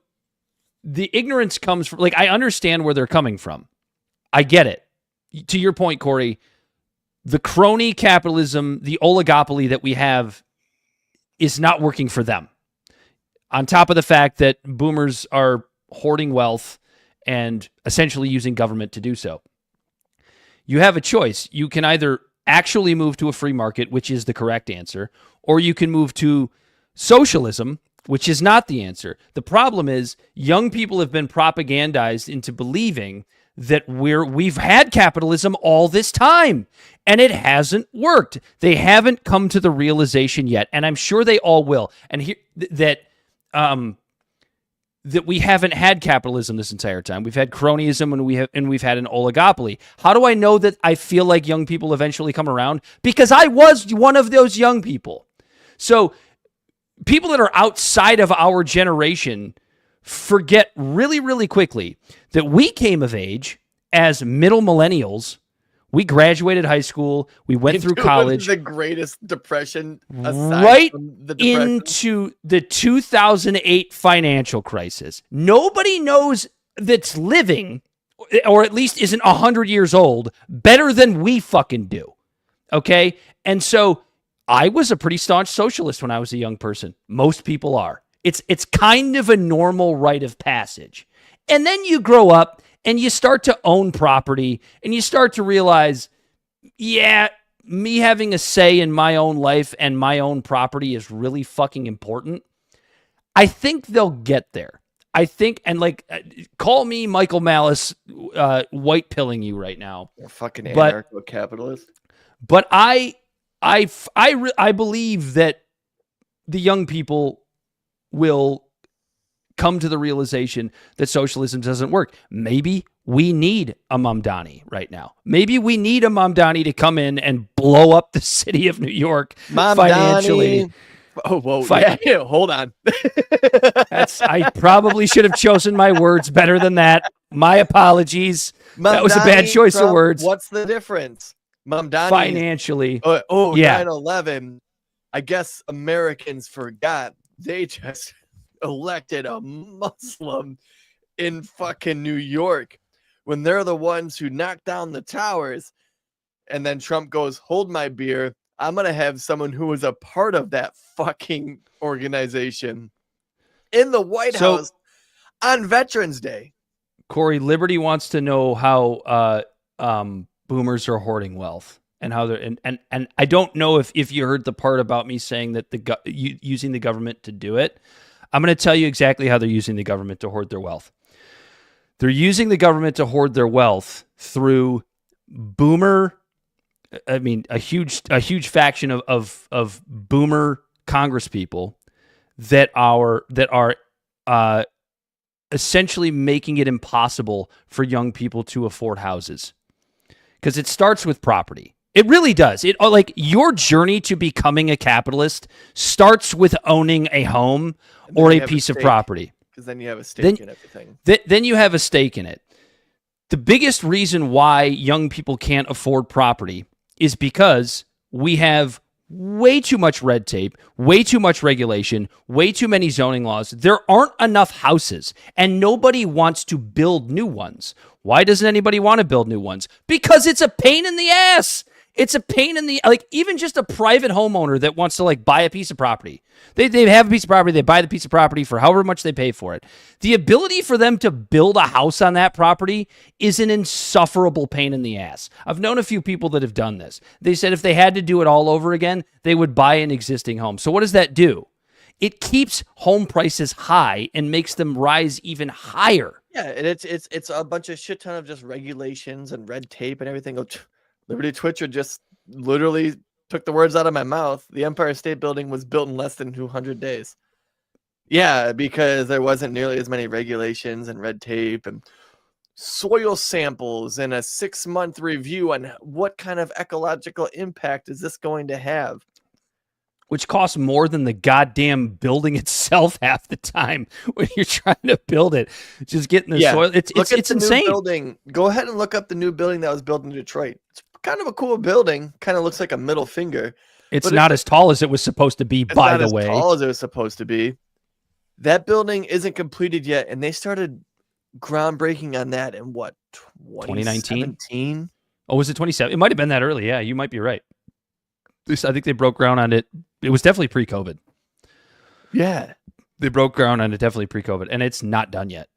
the ignorance comes from, like, I understand where they're coming from. I get it. To your point, Corey, the crony capitalism, the oligopoly that we have is not working for them. On top of the fact that boomers are hoarding wealth and essentially using government to do so. You have a choice. You can either actually move to a free market, which is the correct answer, or you can move to socialism, which is not the answer. The problem is young people have been propagandized into believing that we've had capitalism all this time, and it hasn't worked. They haven't come to the realization yet, and I'm sure they all will. And that we haven't had capitalism this entire time. We've had cronyism and we've had an oligopoly. How do I know that I feel like young people eventually come around? Because I was one of those young people. So people that are outside of our generation forget really, really quickly that we came of age as middle millennials. We graduated high school. We went through college.
The greatest depression,
right into the 2008 financial crisis. Nobody knows that's living, or at least isn't 100 years old, better than we fucking do. Okay? And so I was a pretty staunch socialist when I was a young person. Most people are. It's kind of a normal rite of passage. And then you grow up and you start to own property and you start to realize, yeah, me having a say in my own life and my own property is really fucking important. I think they'll get there. I think, and like, call me Michael Malice, white pilling you right now.
You're fucking anarcho-capitalist.
But I believe that the young people will come to the realization that socialism doesn't work. Maybe we need a Mamdani right now. Maybe we need a Mamdani to come in and blow up the city of New York financially.
Oh, whoa. Yeah, hold on.
I probably should have chosen my words better than that. My apologies.
Mamdani,
that was a bad choice of words.
What's the difference? Mamdani.
Financially.
Yeah.
9/11.
I guess Americans forgot. They just elected a Muslim in fucking New York when they're the ones who knocked down the towers. And then Trump goes, hold my beer. I'm going to have someone who was a part of that fucking organization in the White House on Veterans Day.
Corey, Liberty wants to know how boomers are hoarding wealth and how they're and I don't know if you heard the part about me saying that using the government to do it. I'm going to tell you exactly how they're using the government to hoard their wealth. They're using the government to hoard their wealth through a huge faction of boomer Congress people that are essentially making it impossible for young people to afford houses. Because it starts with property. It really does. It like your journey to becoming a capitalist starts with owning a home or a piece of property.
Because then you have a stake in everything.
Then you have a stake in it. The biggest reason why young people can't afford property is because we have way too much red tape, way too much regulation, way too many zoning laws. There aren't enough houses, and nobody wants to build new ones. Why doesn't anybody want to build new ones? Because it's a pain in the ass. It's a pain in the, like, even just a private homeowner that wants to, like, buy a piece of property. They have a piece of property, they buy the piece of property for however much they pay for it. The ability for them to build a house on that property is an insufferable pain in the ass. I've known a few people that have done this. They said if they had to do it all over again, they would buy an existing home. So what does that do? It keeps home prices high and makes them rise even higher.
Yeah, and it's a bunch of shit ton of just regulations and red tape and everything. Liberty Twitcher just literally took the words out of my mouth. The Empire State Building was built in less than 200 days. Yeah, because there wasn't nearly as many regulations and red tape and soil samples and a 6-month review on what kind of ecological impact is this going to have.
Which costs more than the goddamn building itself half the time when you're trying to build it. Just getting the soil. It's insane.
Building. Go ahead and look up the new building that was built in Detroit. It's kind of a cool building. Kind of looks like a middle finger.
It's not as tall as it was supposed to be, by the way.
It's not as tall as it was supposed to be. That building isn't completed yet, and they started groundbreaking on that in what, 2019?
Oh, was it 27? It might have been that early. Yeah, you might be right. At least I think they broke ground on it. It was definitely pre-COVID.
Yeah.
They broke ground on it definitely pre-COVID, and it's not done yet.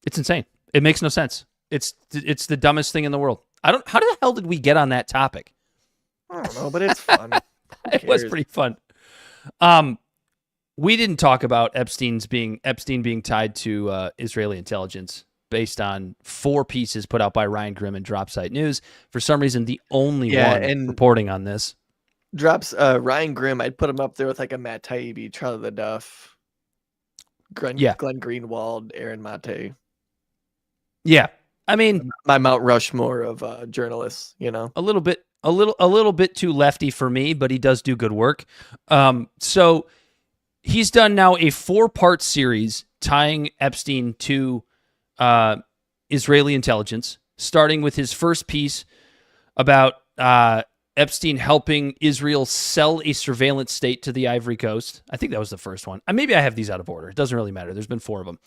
It's insane. It makes no sense. It's the dumbest thing in the world. How the hell did we get on that topic?
I don't know, but it's fun.
It was pretty fun. We didn't talk about Epstein being tied to Israeli intelligence based on 4 pieces put out by Ryan Grimm and Dropsite News. For some reason, the only one reporting on this.
Ryan Grimm, I'd put him up there with like a Matt Taibbi, Charlie the Duff, Glenn Greenwald, Aaron Mate.
Yeah, I mean,
my Mount Rushmore of journalists. You know,
a little bit too lefty for me, but he does do good work. So he's done now a 4-part series tying Epstein to Israeli intelligence, starting with his first piece about Epstein helping Israel sell a surveillance state to the Ivory Coast. I think that was the first one. Maybe I have these out of order. It doesn't really matter. There's been 4 of them.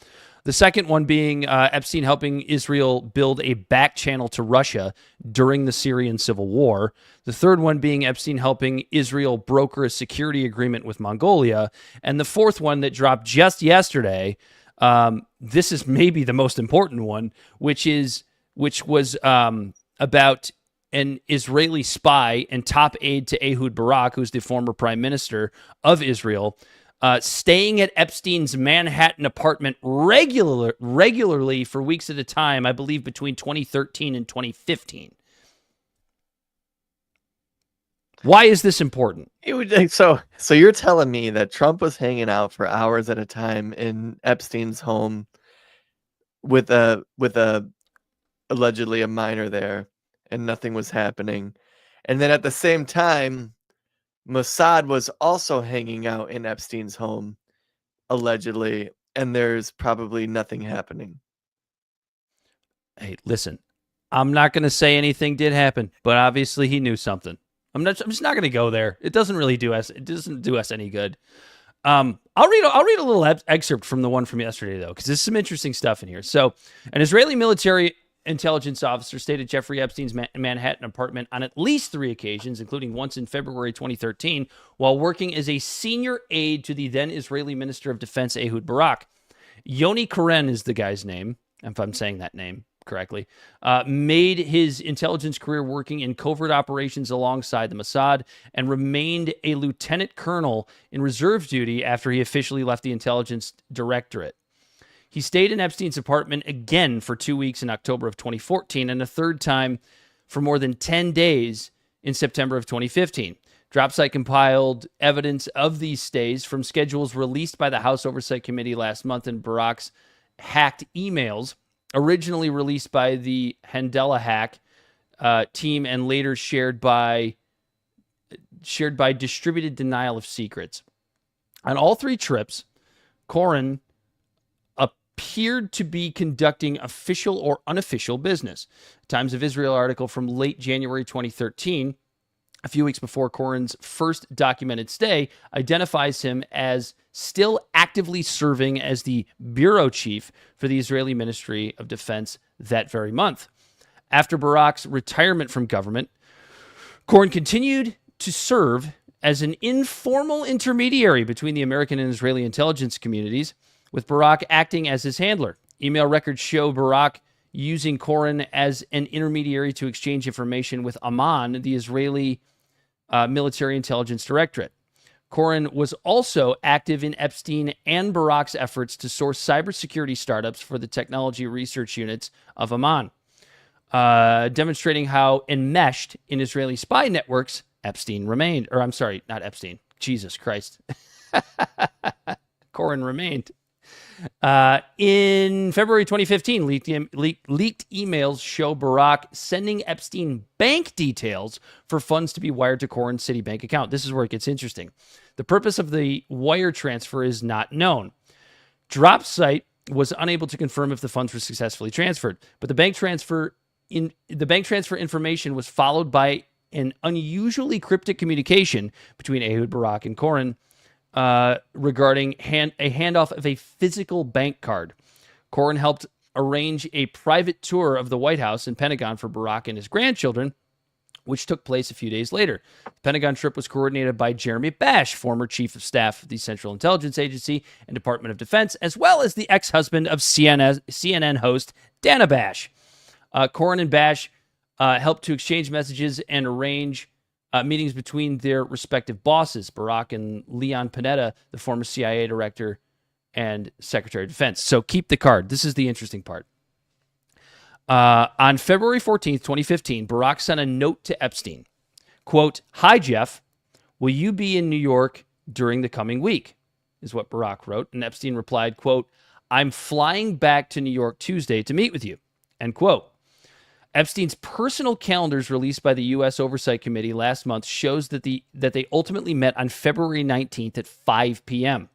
The second one being Epstein helping Israel build a back channel to Russia during the Syrian civil war. The third one being Epstein helping Israel broker a security agreement with Mongolia. And the fourth one that dropped just yesterday, this is maybe the most important one, which was about an Israeli spy and top aide to Ehud Barak, who's the former prime minister of Israel, staying at Epstein's Manhattan apartment regularly for weeks at a time, I believe between 2013 and 2015. Why is this important?
So you're telling me that Trump was hanging out for hours at a time in Epstein's home with a allegedly a minor there, and nothing was happening. And then at the same time, Mossad was also hanging out in Epstein's home, allegedly, and there's probably nothing happening.
Hey, listen, I'm not going to say anything did happen, but obviously he knew something. I'm just not going to go there. It doesn't really do us. It doesn't do us any good. I'll read a little excerpt from the one from yesterday, though, because there's some interesting stuff in here. So, an Israeli military intelligence officer stayed at Jeffrey Epstein's Manhattan apartment on at least 3 occasions, including once in February 2013, while working as a senior aide to the then Israeli Minister of Defense, Ehud Barak. Yoni Karen is the guy's name, if I'm saying that name correctly, made his intelligence career working in covert operations alongside the Mossad and remained a lieutenant colonel in reserve duty after he officially left the intelligence directorate. He stayed in Epstein's apartment again for 2 weeks in October of 2014 and a third time for more than 10 days in September of 2015. Dropsite compiled evidence of these stays from schedules released by the House Oversight Committee last month in Barak's hacked emails, originally released by the Handela hack team and later shared by distributed denial of secrets. On all 3 trips, Corin appeared to be conducting official or unofficial business. Times of Israel article from late January 2013 a few weeks before Corin's first documented stay, identifies him as still actively serving as the bureau chief for the Israeli Ministry of Defense that very month. After Barak's retirement from government, Corin continued to serve as an informal intermediary between the American and Israeli intelligence communities, with Barak acting as his handler. Email records show Barak using Corin as an intermediary to exchange information with Amman, the Israeli military intelligence directorate. Corin was also active in Epstein and Barak's efforts to source cybersecurity startups for the technology research units of Amman, demonstrating how enmeshed in Israeli spy networks Epstein remained. Or I'm sorry, not Epstein. Jesus Christ. Corin remained. In February 2015, leaked emails show Barak sending Epstein bank details for funds to be wired to Corin's Citibank account. This is where it gets interesting. The purpose of the wire transfer is not known. DropSite was unable to confirm if the funds were successfully transferred, but the bank transfer information was followed by an unusually cryptic communication between Ehud Barak and Corin regarding a handoff of a physical bank card. Corin helped arrange a private tour of the White House and Pentagon for Barak and his grandchildren, which took place a few days later. The Pentagon trip was coordinated by Jeremy Bash, former chief of staff of the Central Intelligence Agency and Department of Defense, as well as the ex-husband of CNN host Dana Bash. Corin and Bash helped to exchange messages and arrange meetings between their respective bosses, Barak and Leon Panetta, the former CIA director and Secretary of Defense. So keep the card. This is the interesting part. On February 14th, 2015, Barak sent a note to Epstein. Quote, "Hi, Jeff. Will you be in New York during the coming week?" is what Barak wrote. And Epstein replied, quote, "I'm flying back to New York Tuesday to meet with you." End quote. Epstein's personal calendars released by the U.S. Oversight Committee last month shows that they ultimately met on February 19th at 5 p.m.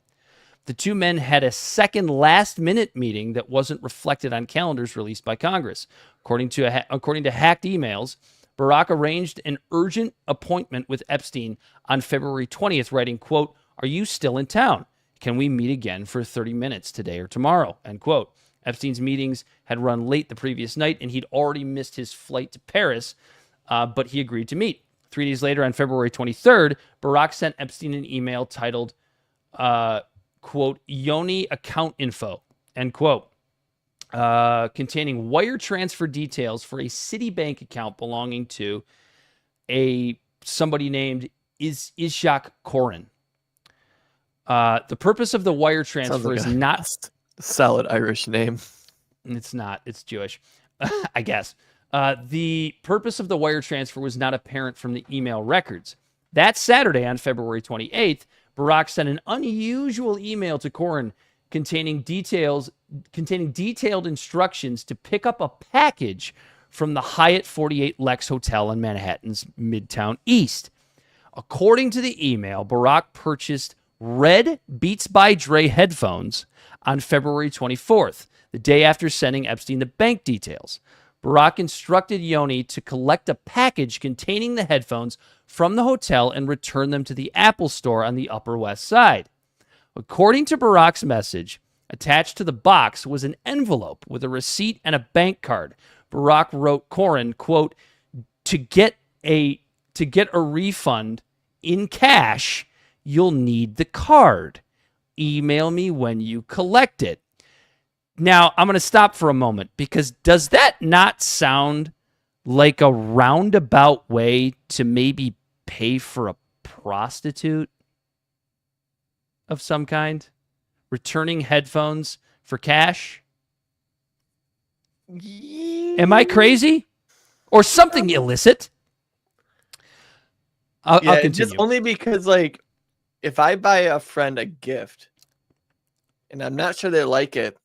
The two men had a second last-minute meeting that wasn't reflected on calendars released by Congress. According to hacked emails, Barak arranged an urgent appointment with Epstein on February 20th, writing, quote, "Are you still in town? Can we meet again for 30 minutes today or tomorrow?" End quote. Epstein's meetings had run late the previous night, and he'd already missed his flight to Paris, but he agreed to meet. 3 days later, on February 23rd, Barak sent Epstein an email titled, quote, "Yoni account info," end quote, containing wire transfer details for a Citibank account belonging to somebody named Ishak Corin. The purpose of the wire transfer is not...
Solid Irish name.
It's not. It's Jewish, I guess. The purpose of the wire transfer was not apparent from the email records. That Saturday, on February 28th, Barak sent an unusual email to Corin containing detailed instructions to pick up a package from the Hyatt 48 Lex Hotel in Manhattan's Midtown East. According to the email, Barak purchased red Beats by Dre headphones on February 24th, the day after sending Epstein the bank details. Barak instructed Yoni to collect a package containing the headphones from the hotel and return them to the Apple Store on the Upper West Side. According to Barak's message, attached to the box was an envelope with a receipt and a bank card. Barak wrote Corin, quote, to get a refund in cash, you'll need the card. Email me when you collect it. Now, I'm going to stop for a moment, because does that not sound like a roundabout way to maybe pay for a prostitute of some kind? Returning headphones for cash? Am I crazy? Or something illicit? I'll continue.
Just only because, like, if I buy a friend a gift and I'm not sure they like it,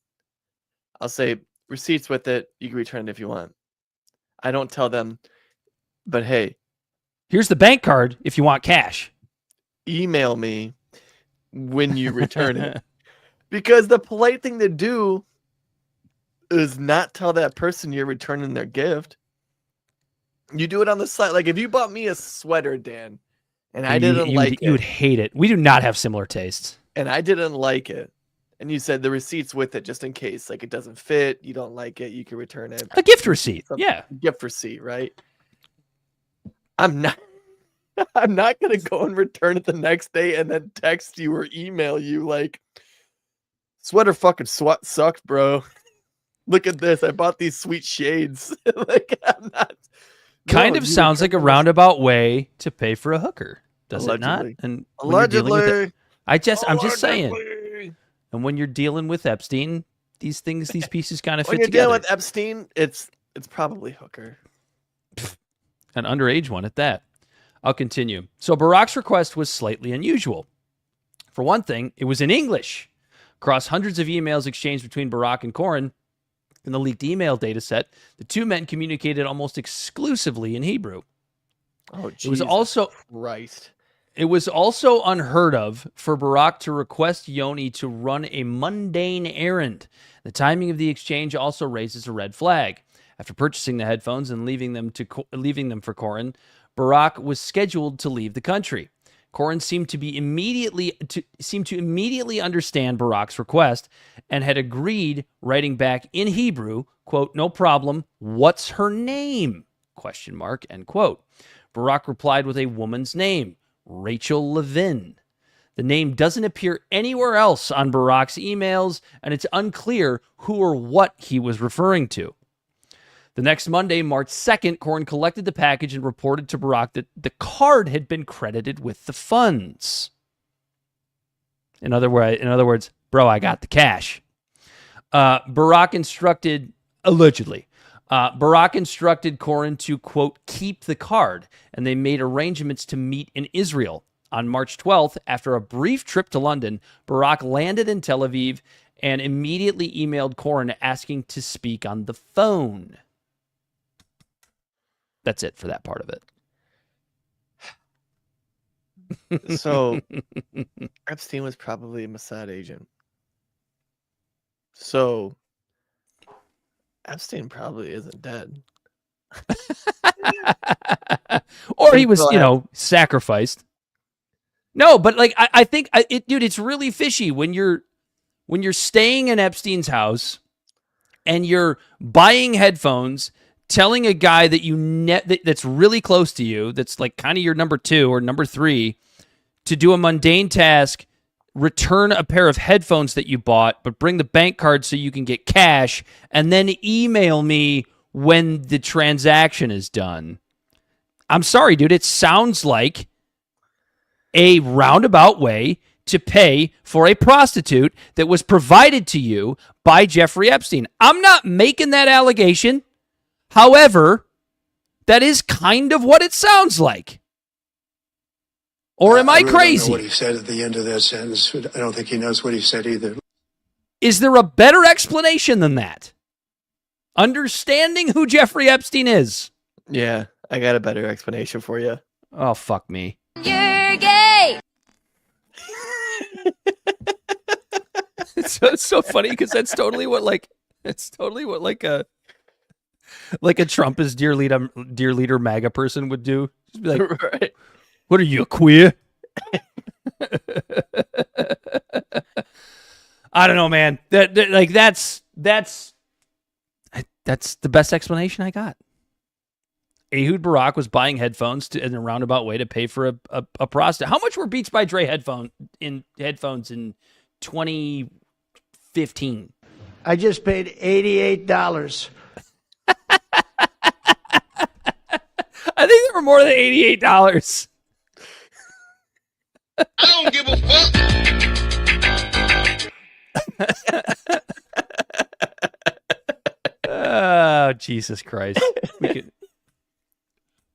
I'll say, receipts with it, you can return it if you want. I don't tell them, but hey,
here's the bank card if you want cash.
Email me when you return it. Because the polite thing to do is not tell that person you're returning their gift. You do it on the side. Like if you bought me a sweater, Dan, and I didn't like it.
You would hate it. We do not have similar tastes.
And I didn't like it. And you said the receipt's with it just in case. Like it doesn't fit. You don't like it. You can return it.
A gift receipt. Yeah.
Gift receipt, right? I'm not going to go and return it the next day and then text you or email you like, sweater fucking sucked, bro. Look at this. I bought these sweet shades. Like I'm not.
Kind of sounds like a roundabout way to pay for a hooker, does it not? And
allegedly,
I'm just saying. And when you're dealing with Epstein, these pieces kind of fit together. When you're
dealing with Epstein, it's probably hooker.
An underage one at that. I'll continue. So Barack's request was slightly unusual. For one thing, it was in English. Across hundreds of emails exchanged between Barack and Coren, in the leaked email data set, the two men communicated almost exclusively in Hebrew.
Oh, Jesus. It
was also unheard of for Barack to request Yoni to run a mundane errand. The timing of the exchange also raises a red flag. After purchasing the headphones and leaving them for Coren, Barack was scheduled to leave the country. Coren seemed to immediately understand Barack's request and had agreed, writing back in Hebrew, quote, "No problem. What's her name?" Question mark, end quote. Barack replied with a woman's name, Rachel Levin. The name doesn't appear anywhere else on Barack's emails, and it's unclear who or what he was referring to. The next Monday, March 2nd, Coren collected the package and reported to Barack that the card had been credited with the funds. In other words, bro, I got the cash. Barack instructed Coren to, quote, keep the card, and they made arrangements to meet in Israel. On March 12th, after a brief trip to London, Barack landed in Tel Aviv and immediately emailed Coren asking to speak on the phone. That's it for that part of
it. So Epstein was probably a Mossad agent. So Epstein probably isn't dead.
Or he was, sacrificed. No, but like I think dude, it's really fishy when you're staying in Epstein's house and you're buying headphones, telling a guy that that's really close to you, that's like kind of your number 2 or number 3, to do a mundane task, return a pair of headphones that you bought, but bring the bank card so you can get cash, and then email me when the transaction is done. I'm sorry, dude. It sounds like a roundabout way to pay for a prostitute that was provided to you by Jeffrey Epstein. I'm not making that allegation. However, that is kind of what it sounds like. Or am I crazy?
I don't know what he said at the end of that sentence. I don't think he knows what he said either.
Is there a better explanation than that? Understanding who Jeffrey Epstein is.
Yeah, I got a better explanation for you.
Oh, fuck me.
You're gay!
It's so funny because that's totally what a Trumpist dear leader MAGA person would do. Just be like,
right.
What are you, a queer? I don't know, man. That's the best explanation I got. Ehud Barak was buying headphones in a roundabout way to pay for a prostitute. How much were Beats by Dre headphones in 2015?
I just paid $88.
I think there were more than $88.
I don't give a fuck.
Oh, Jesus Christ.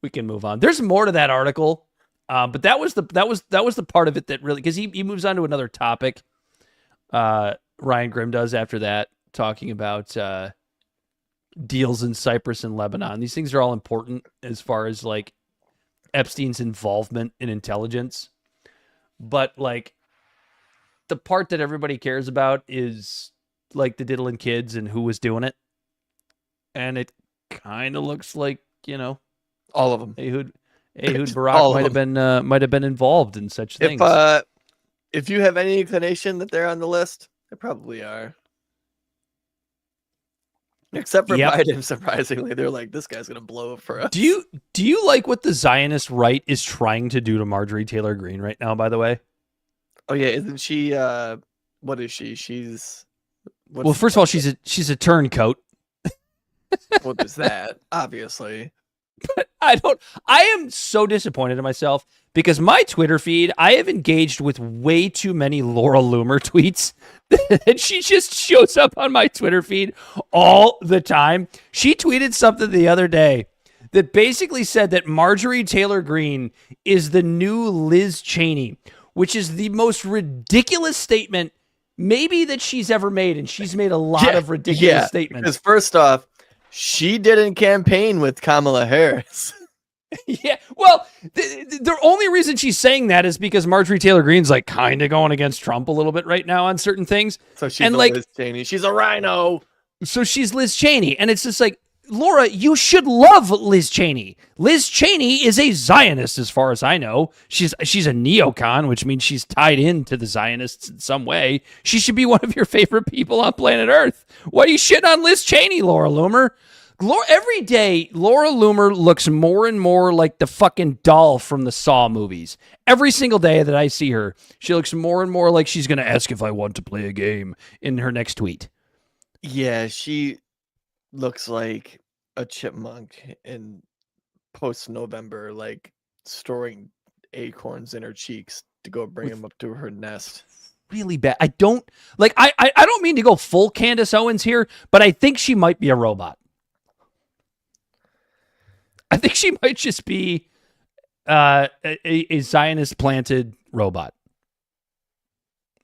We can move on. There's more to that article. But that was the part of it that really, because he moves on to another topic. Ryan Grimm does after that, talking about deals in Cyprus and Lebanon. These things are all important as far as like Epstein's involvement in intelligence. But like the part that everybody cares about is like the diddling kids and who was doing it. And it kind of looks like,
All of them.
Ehud Barak might have been involved in such things.
If you have any inclination that they're on the list, they probably are. Except for Biden, surprisingly, they're like, this guy's gonna blow up for us.
Do you like what the Zionist right is trying to do to Marjorie Taylor Greene right now? By the way.
Oh yeah, isn't she? What is she?
Well, first of all, she's a turncoat.
Well, there's that, obviously.
But I am so disappointed in myself because my Twitter feed, I have engaged with way too many Laura Loomer tweets that she just shows up on my Twitter feed all the time. She tweeted something the other day that basically said that Marjorie Taylor Greene is the new Liz Cheney, which is the most ridiculous statement maybe that she's ever made. And she's made a lot of ridiculous statements.
Because first off, she didn't campaign with Kamala Harris.
Yeah, well, the only reason she's saying that is because Marjorie Taylor Greene's like kind of going against Trump a little bit right now on certain things.
So she's Liz Cheney. She's a rhino. So
she's Liz Cheney. And it's just like, Laura, you should love Liz Cheney. Liz Cheney is a Zionist as far as I know. She's a neocon, which means she's tied into the Zionists in some way. She should be one of your favorite people on planet Earth. Why are you shitting on Liz Cheney, Laura Loomer? Every day, Laura Loomer looks more and more like the fucking doll from the Saw movies. Every single day that I see her, she looks more and more like she's going to ask if I want to play a game in her next tweet.
Yeah, she looks like a chipmunk in post-November, like storing acorns in her cheeks to go bring them up to her nest.
Really bad. I don't mean to go full Candace Owens here, but I think she might be a robot. I think she might just be a Zionist planted robot.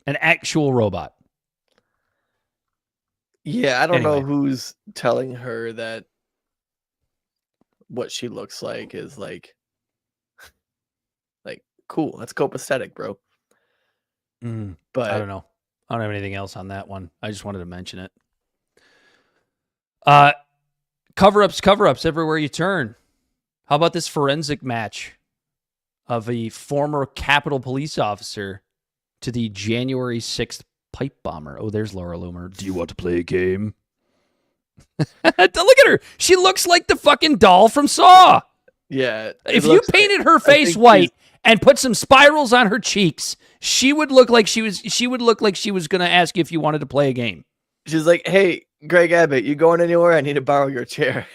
An actual robot.
Yeah, I don't know who's telling her that what she looks like is like cool. That's copacetic, bro. But
I don't know. I don't have anything else on that one. I just wanted to mention it. Cover-ups everywhere you turn. How about this forensic match of a former Capitol police officer to the January 6th pipe bomber? Oh, there's Laura Loomer. Do you want to play a game? Look at her. She looks like the fucking doll from Saw.
Yeah.
If you painted her face white and put some spirals on her cheeks, she would look like she was going to ask you if you wanted to play a game.
She's like, "Hey, Greg Abbott, you going anywhere? I need to borrow your chair."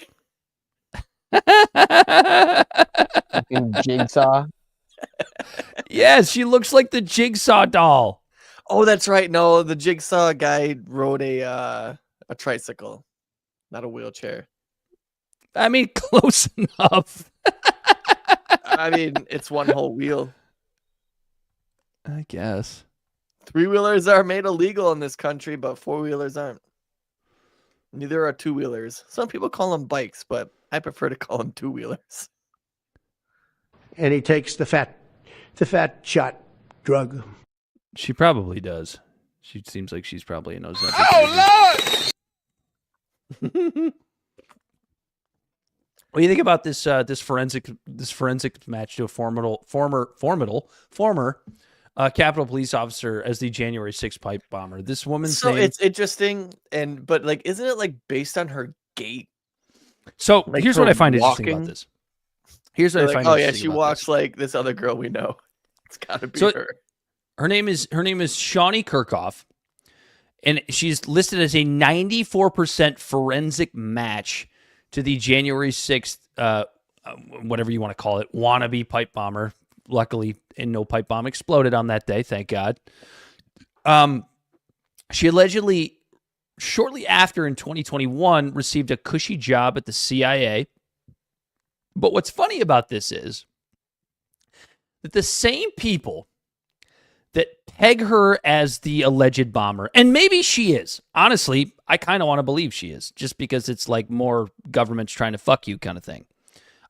Jigsaw.
Yes, she looks like the Jigsaw doll.
Oh, that's right. No, the Jigsaw guy rode a tricycle, not a wheelchair.
I mean, close enough.
I mean, it's one whole wheel.
I guess.
3-wheelers are made illegal in this country, but 4-wheelers aren't. Neither are 2-wheelers. Some people call them bikes, but I prefer to call them 2-wheelers.
And he takes the fat shot drug.
She probably does. She seems like she's probably knows that.
Oh, Lord!
What do you think about this forensic match to a former Capitol police officer as the January 6th pipe bomber? This woman's name.
It's interesting, but like, isn't it like based on her gait?
So
like
here's what I find interesting about this. Here's what I find.
Oh yeah, she walks like this other girl we know. It's got to be her.
Her name is Shawnee Kirchhoff, and she's listed as a 94% forensic match to the January 6th, whatever you want to call it, wannabe pipe bomber. Luckily, no pipe bomb exploded on that day, thank God. She allegedly, shortly after in 2021, received a cushy job at the CIA. But what's funny about this is that the same people that peg her as the alleged bomber, and maybe she is. Honestly, I kind of want to believe she is, just because it's like more governments trying to fuck you kind of thing.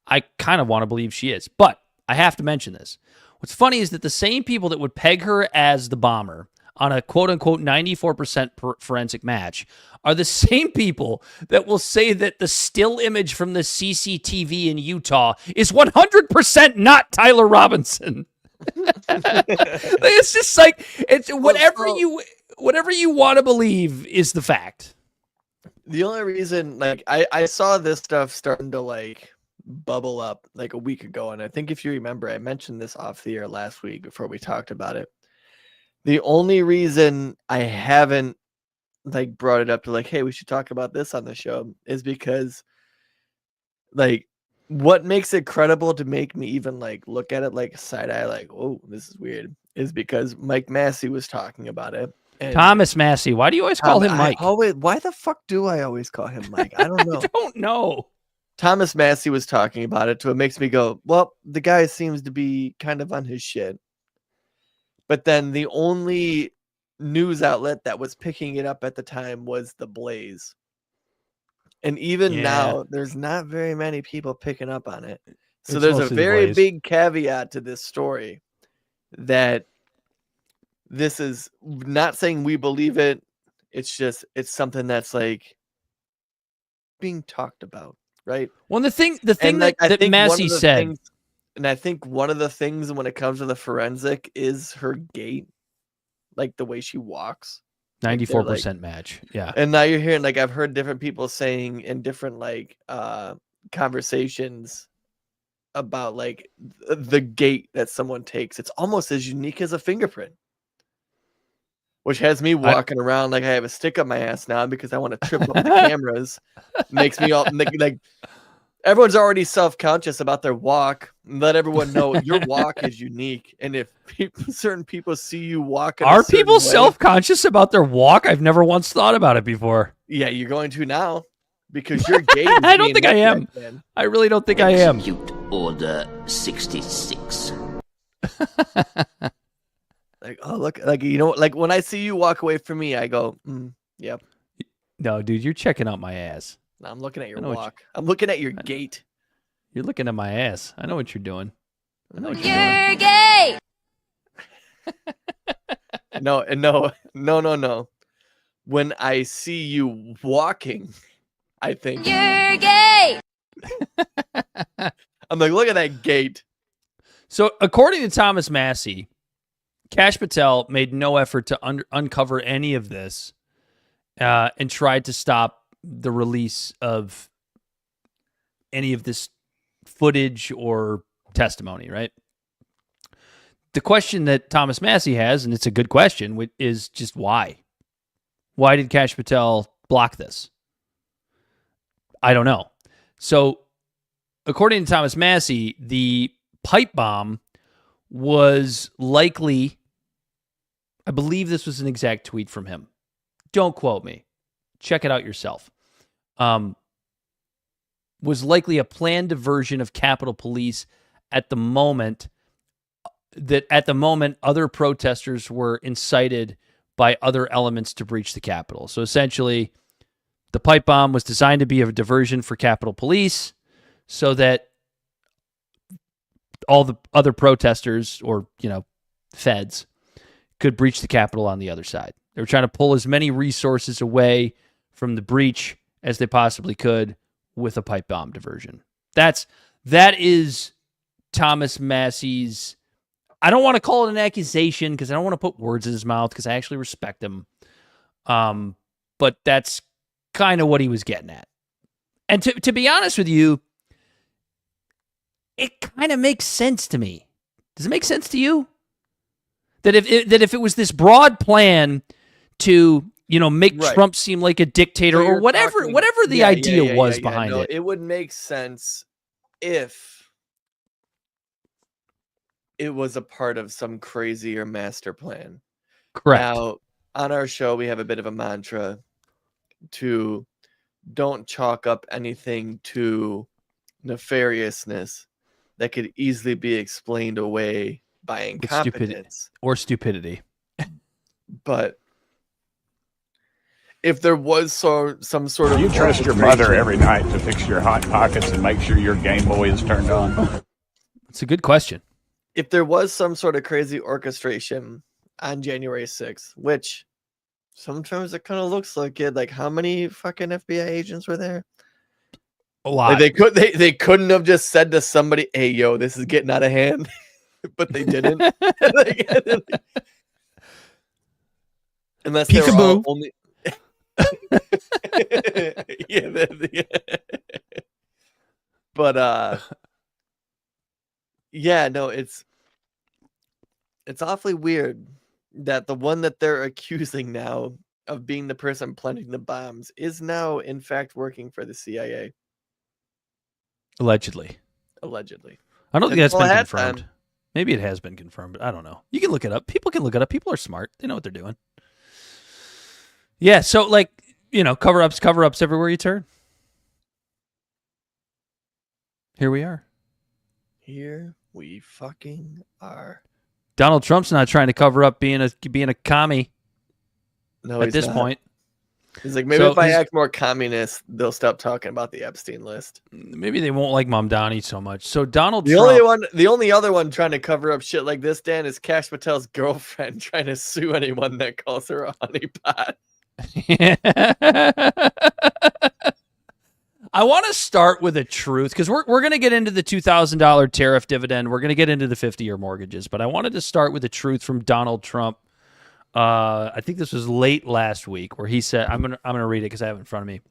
I kind of want to believe she is, but I have to mention this. What's funny is that the same people that would peg her as the bomber on a quote-unquote 94% forensic match are the same people that will say that the still image from the CCTV in Utah is 100% not Tyler Robinson. It's just like, it's whatever you want to believe is the fact.
The only reason, like, I saw this stuff starting to, like, bubble up, like, a week ago, and I think if you remember, I mentioned this off the air last week before we talked about it. The only reason I haven't, like, brought it up to, like, hey, we should talk about this on the show is because, like, what makes it credible to make me even, like, look at it like side eye, like, oh, this is weird, is because Mike Massey was talking about it. And
Thomas Massey. Why do you always call him Mike?
Why the fuck do I always call him Mike? I don't know.
I don't know.
Thomas Massey was talking about it, so it makes me go, well, the guy seems to be kind of on his shit. But then the only news outlet that was picking it up at the time was The Blaze. And even now, there's not very many people picking up on it. So there's a very big caveat to this story that this is not saying we believe it. It's just, it's something that's like being talked about, right?
Well, the thing that Massey said,
and I think one of the things when it comes to the forensic is her gait, like the way she walks.
94% match. Yeah.
And now you're hearing, like, I've heard different people saying in different, like, conversations about, like, the gait that someone takes. It's almost as unique as a fingerprint, which has me walking around like I have a stick up my ass now because I want to trip up the cameras. Makes me all like everyone's already self-conscious about their walk. Let everyone know your walk is unique. And if certain people see you walking,
are people self-conscious about their walk? I've never once thought about it before.
Yeah, you're going to now because your gait.
I don't think I am. I really don't think I am.
Execute Order 66.
Like, oh, look, like, you know, like when I see you walk away from me, I go, yep.
No, dude, you're checking out my ass.
No, I'm looking at your walk. I'm looking at your gait.
You're looking at my ass. I know what you're doing. I know what you're
You're gay.
No. When I see you walking, I think
you're gay.
I'm like, look at that gait.
So, according to Thomas Massey, Kash Patel made no effort to uncover any of this and tried to stop the release of any of this footage or testimony, right? The question that Thomas Massey has, and it's a good question, is just why? Why did Kash Patel block this? I don't know. So, according to Thomas Massey, the pipe bomb was likely, I believe this was an exact tweet from him. Don't quote me. Check it out yourself. Was likely a planned diversion of Capitol Police at the moment other protesters were incited by other elements to breach the Capitol. So essentially, the pipe bomb was designed to be a diversion for Capitol Police so that all the other protesters or, feds could breach the Capitol on the other side. They were trying to pull as many resources away from the breach as they possibly could with a pipe bomb diversion. That is Thomas Massey's, I don't want to call it an accusation because I don't want to put words in his mouth because I actually respect him. But that's kind of what he was getting at. And to be honest with you, it kind of makes sense to me. Does it make sense to you? That if it was this broad plan to, make Trump seem like a dictator or whatever the idea was behind it.
It would make sense if it was a part of some crazier master plan.
Correct.
Now, on our show, we have a bit of a mantra to don't chalk up anything to nefariousness that could easily be explained away by incompetence
or stupidity.
But if there was some sort of...
You trust your mother every night to fix your Hot Pockets and make sure your Game Boy is turned on?
It's a good question.
If there was some sort of crazy orchestration, on January 6th, which sometimes it kind of looks like it. Like, how many fucking FBI agents were there?
A lot.
Like, they couldn't have just said to somebody, "Hey, yo, this is getting out of hand," but they didn't. Unless they were all only. But yeah, no, it's awfully weird that the one that they're accusing now of being the person planting the bombs is now in fact working for the CIA.
Allegedly.
I
don't think that's been confirmed. Maybe it has been confirmed, but I don't know. You can look it up. People can look it up. People are smart. They know what they're doing. Yeah, so like, cover-ups everywhere you turn. Here we are.
Here we fucking are.
Donald Trump's not trying to cover up being a commie.
No,
at this point.
He's like, maybe if I act more communist, they'll stop talking about the Epstein list.
Maybe they won't like Mamdani so much. So Donald
the
Trump...
The only other one trying to cover up shit like this, Dan, is Kash Patel's girlfriend trying to sue anyone that calls her a honeypot.
I want to start with a truth, because we're going to get into the $2,000 tariff dividend. We're going to get into the 50-year mortgages, but I wanted to start with a truth from Donald Trump. I think this was late last week, where he said, I'm gonna read it because I have it in front of me.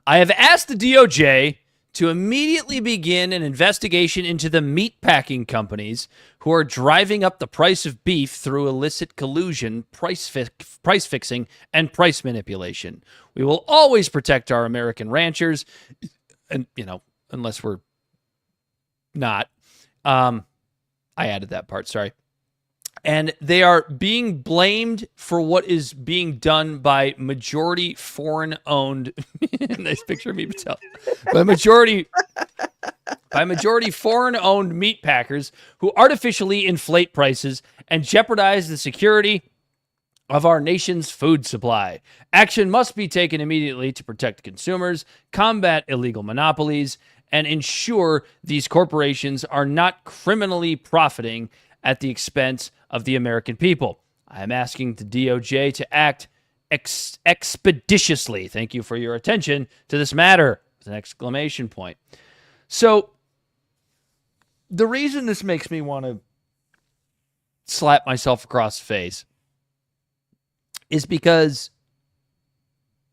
I have asked the DOJ to immediately begin an investigation into the meatpacking companies who are driving up the price of beef through illicit collusion, price fixing, and price manipulation. We will always protect our American ranchers, and unless we're not. I added that part. Sorry. And they are being blamed for what is being done by majority foreign-owned. Nice picture of me, Patel. By majority foreign-owned meat packers who artificially inflate prices and jeopardize the security of our nation's food supply. Action must be taken immediately to protect consumers, combat illegal monopolies, and ensure these corporations are not criminally profiting at the expense of the American people. I am asking the DOJ to act expeditiously. Thank you for your attention to this matter. With an exclamation point. So, the reason this makes me want to slap myself across the face is because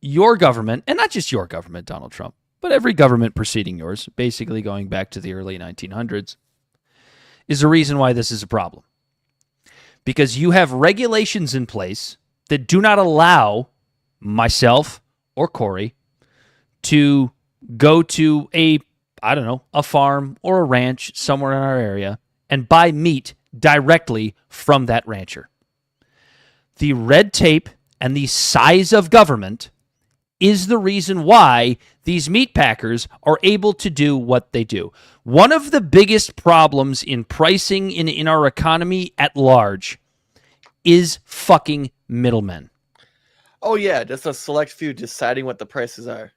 your government, and not just your government, Donald Trump, but every government preceding yours, basically going back to the early 1900s, is the reason why this is a problem. Because you have regulations in place that do not allow myself or Corey to go to a farm or a ranch somewhere in our area and buy meat directly from that rancher. The red tape and the size of government is the reason why these meat packers are able to do what they do. One of the biggest problems in pricing in our economy at large is fucking middlemen.
Oh yeah, just a select few deciding what the prices are.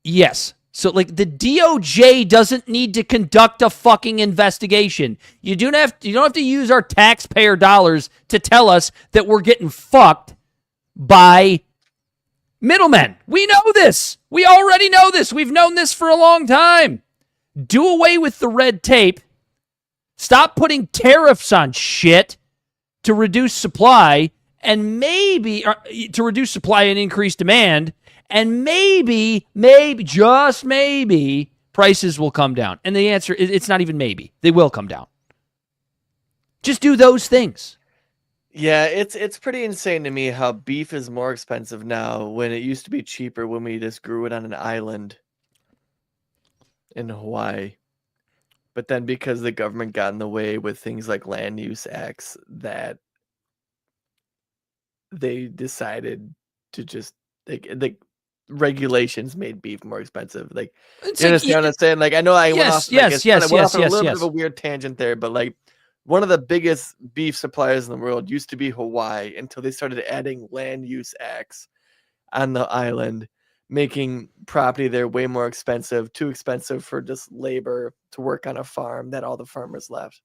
Yes. So like the DOJ doesn't need to conduct a fucking investigation. You don't have to use our taxpayer dollars to tell us that we're getting fucked by middlemen. We know this. We already know this. We've known this for a long time. Do away with the red tape. Stop putting tariffs on shit to reduce supply and to reduce supply and increase demand. And maybe, just maybe, prices will come down. And the answer is it's not even maybe. They will come down. Just do those things.
Yeah, it's pretty insane to me how beef is more expensive now when it used to be cheaper when we just grew it on an island in Hawaii. But then because the government got in the way with things like land use acts, that they decided to just like regulations made beef more expensive. Like, you understand what I'm saying? Like, I know I went off on a little bit of a weird tangent there, but like one of the biggest beef suppliers in the world used to be Hawaii until they started adding land use acts on the island, making property there way more expensive, too expensive for just labor to work on a farm that all the farmers left.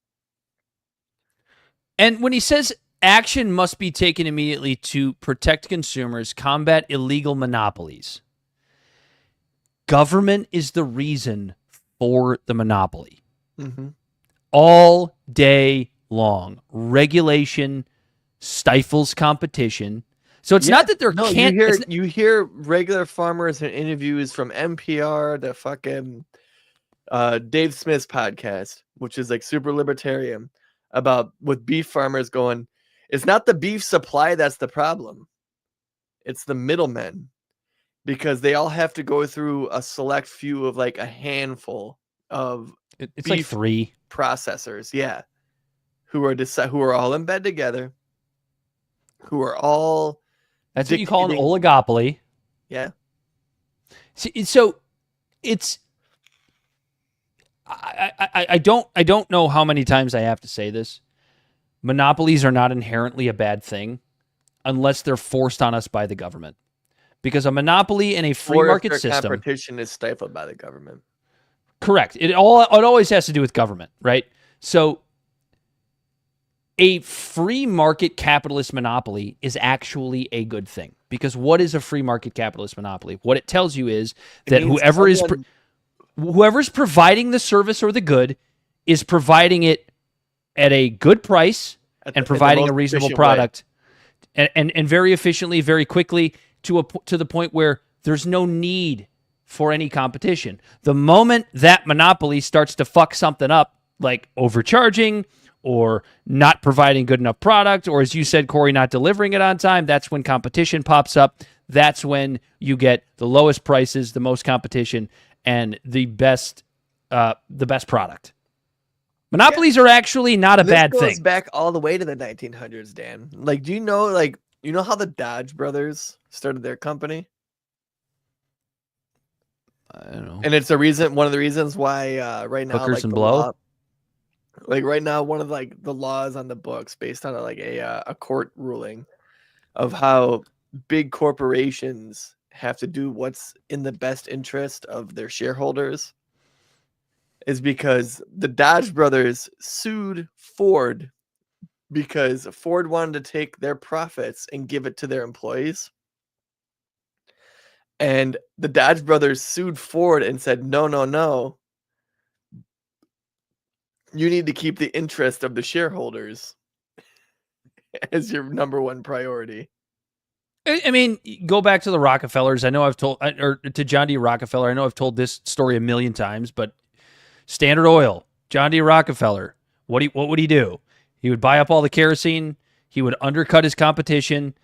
And when he says action must be taken immediately to protect consumers, combat illegal monopolies, government is the reason for the monopoly.
Mm-hmm.
All day long. Regulation stifles competition. So it's not that there can't...
You hear regular farmers in interviews from NPR, the fucking Dave Smith's podcast, which is like super libertarian, about with beef farmers going, it's not the beef supply that's the problem. It's the middlemen. Because they all have to go through a select few of like a handful of
it's like 3
processors, who are all in bed together, who are all
that's what you call an oligopoly.
Yeah.
So it's I don't know how many times I have to say this. Monopolies are not inherently a bad thing unless they're forced on us by the government. Because a monopoly in a free market system,
competition is stifled by the government.
Correct. It always has to do with government, right? So a free market capitalist monopoly is actually a good thing. Because what is a free market capitalist monopoly? What it tells you is that whoever's providing the service or the good is providing it at a good price and providing a reasonable product and very efficiently, very quickly, to the point where there's no need for any competition. The moment that monopoly starts to fuck something up, like overcharging or not providing good enough product, or as you said, Corey, not delivering it on time, that's when competition pops up. That's when you get the lowest prices, the most competition, and the best product. Monopolies are actually not a bad thing.
This goes back all the way to the 1900s, Dan. Like, do you know, how the Dodge brothers started their company?
I don't know.
And it's one of the reasons why right now,
Hookers and blow.
Right now, one of the laws on the books based on a court ruling of how big corporations have to do what's in the best interest of their shareholders is because the Dodge brothers sued Ford because Ford wanted to take their profits and give it to their employees. And the Dodge brothers sued Ford and said, no. You need to keep the interest of the shareholders as your number one priority.
I mean, go back to the Rockefellers. I know I've told, or to John D. Rockefeller. I know I've told this story a million times, but Standard Oil, John D. Rockefeller, what would he do? He would buy up all the kerosene. He would undercut his competition.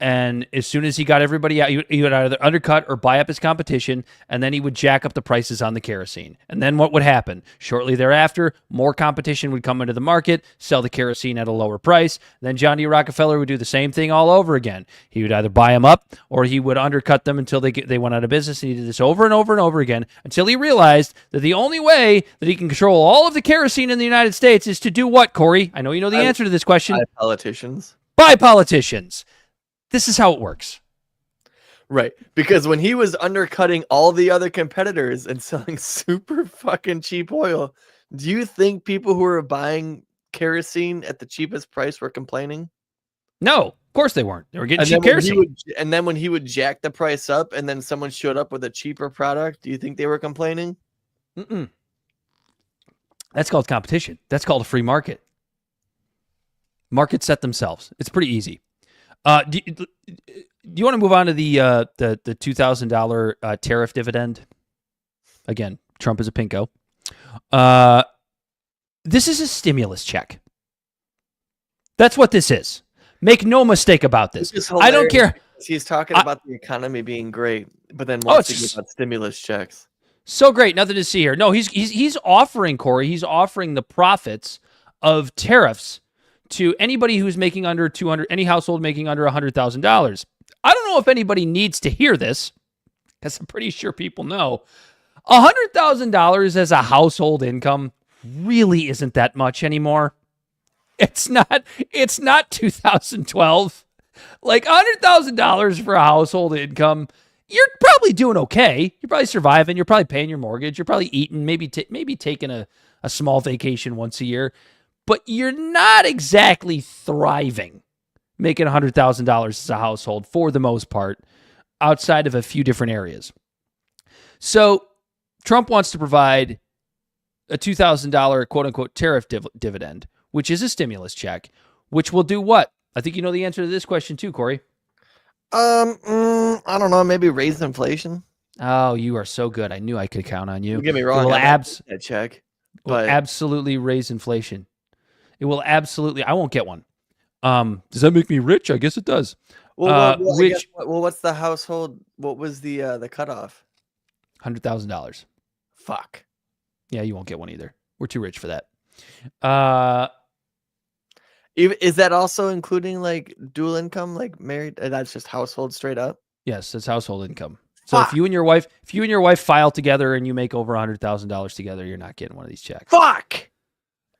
And as soon as he got everybody out, he would either undercut or buy up his competition, and then he would jack up the prices on the kerosene. And then what would happen? Shortly thereafter, more competition would come into the market, sell the kerosene at a lower price. Then John D. Rockefeller would do the same thing all over again. He would either buy them up or he would undercut them until they went out of business. And he did this over and over and over again until he realized that the only way that he can control all of the kerosene in the United States is to do what, Corey? I know you know the answer to this question.
By politicians.
By politicians. This is how it works.
Right. Because when he was undercutting all the other competitors and selling super fucking cheap oil, do you think people who were buying kerosene at the cheapest price were complaining?
No, of course they weren't. They were getting cheap kerosene.
And then when he would jack the price up and then someone showed up with a cheaper product, do you think they were complaining?
Mm-mm. That's called competition. That's called a free market. Markets set themselves. It's pretty easy. Do you want to move on to the $2,000 tariff dividend? Again, Trump is a pinko. This is a stimulus check. That's what this is. Make no mistake about this. I don't care.
He's talking about the economy being great, but then wants to give out stimulus checks.
So great, nothing to see here. No, he's offering, Corey. He's offering the profits of tariffs to anybody who's making under 200, any household making under $100,000. I don't know if anybody needs to hear this, because I'm pretty sure people know. $100,000 as a household income really isn't that much anymore. It's not 2012. Like $100,000 for a household income, you're probably doing okay. You're probably surviving. You're probably paying your mortgage. You're probably eating, maybe taking a small vacation once a year. but you're not exactly thriving, making $100,000 as a household for the most part, outside of a few different areas. So Trump wants to provide a $2,000 quote-unquote tariff dividend, which is a stimulus check, which will do what? I think you know the answer to this question too, Corey.
I don't know. Maybe raise inflation.
Oh, you are so good. I knew I could count on you.
Don't get me wrong.
It will
that check, but
absolutely raise inflation. It will absolutely. I won't get one. Does that make me rich? I guess it does.
What's the household? What was the cutoff?
$100,000.
Fuck.
Yeah, you won't get one either. We're too rich for that.
Is that also including like dual income, like married? That's just household straight up.
Yes, that's household income. So if you and your wife file together and you make over $100,000 together, you're not getting one of these checks.
Fuck.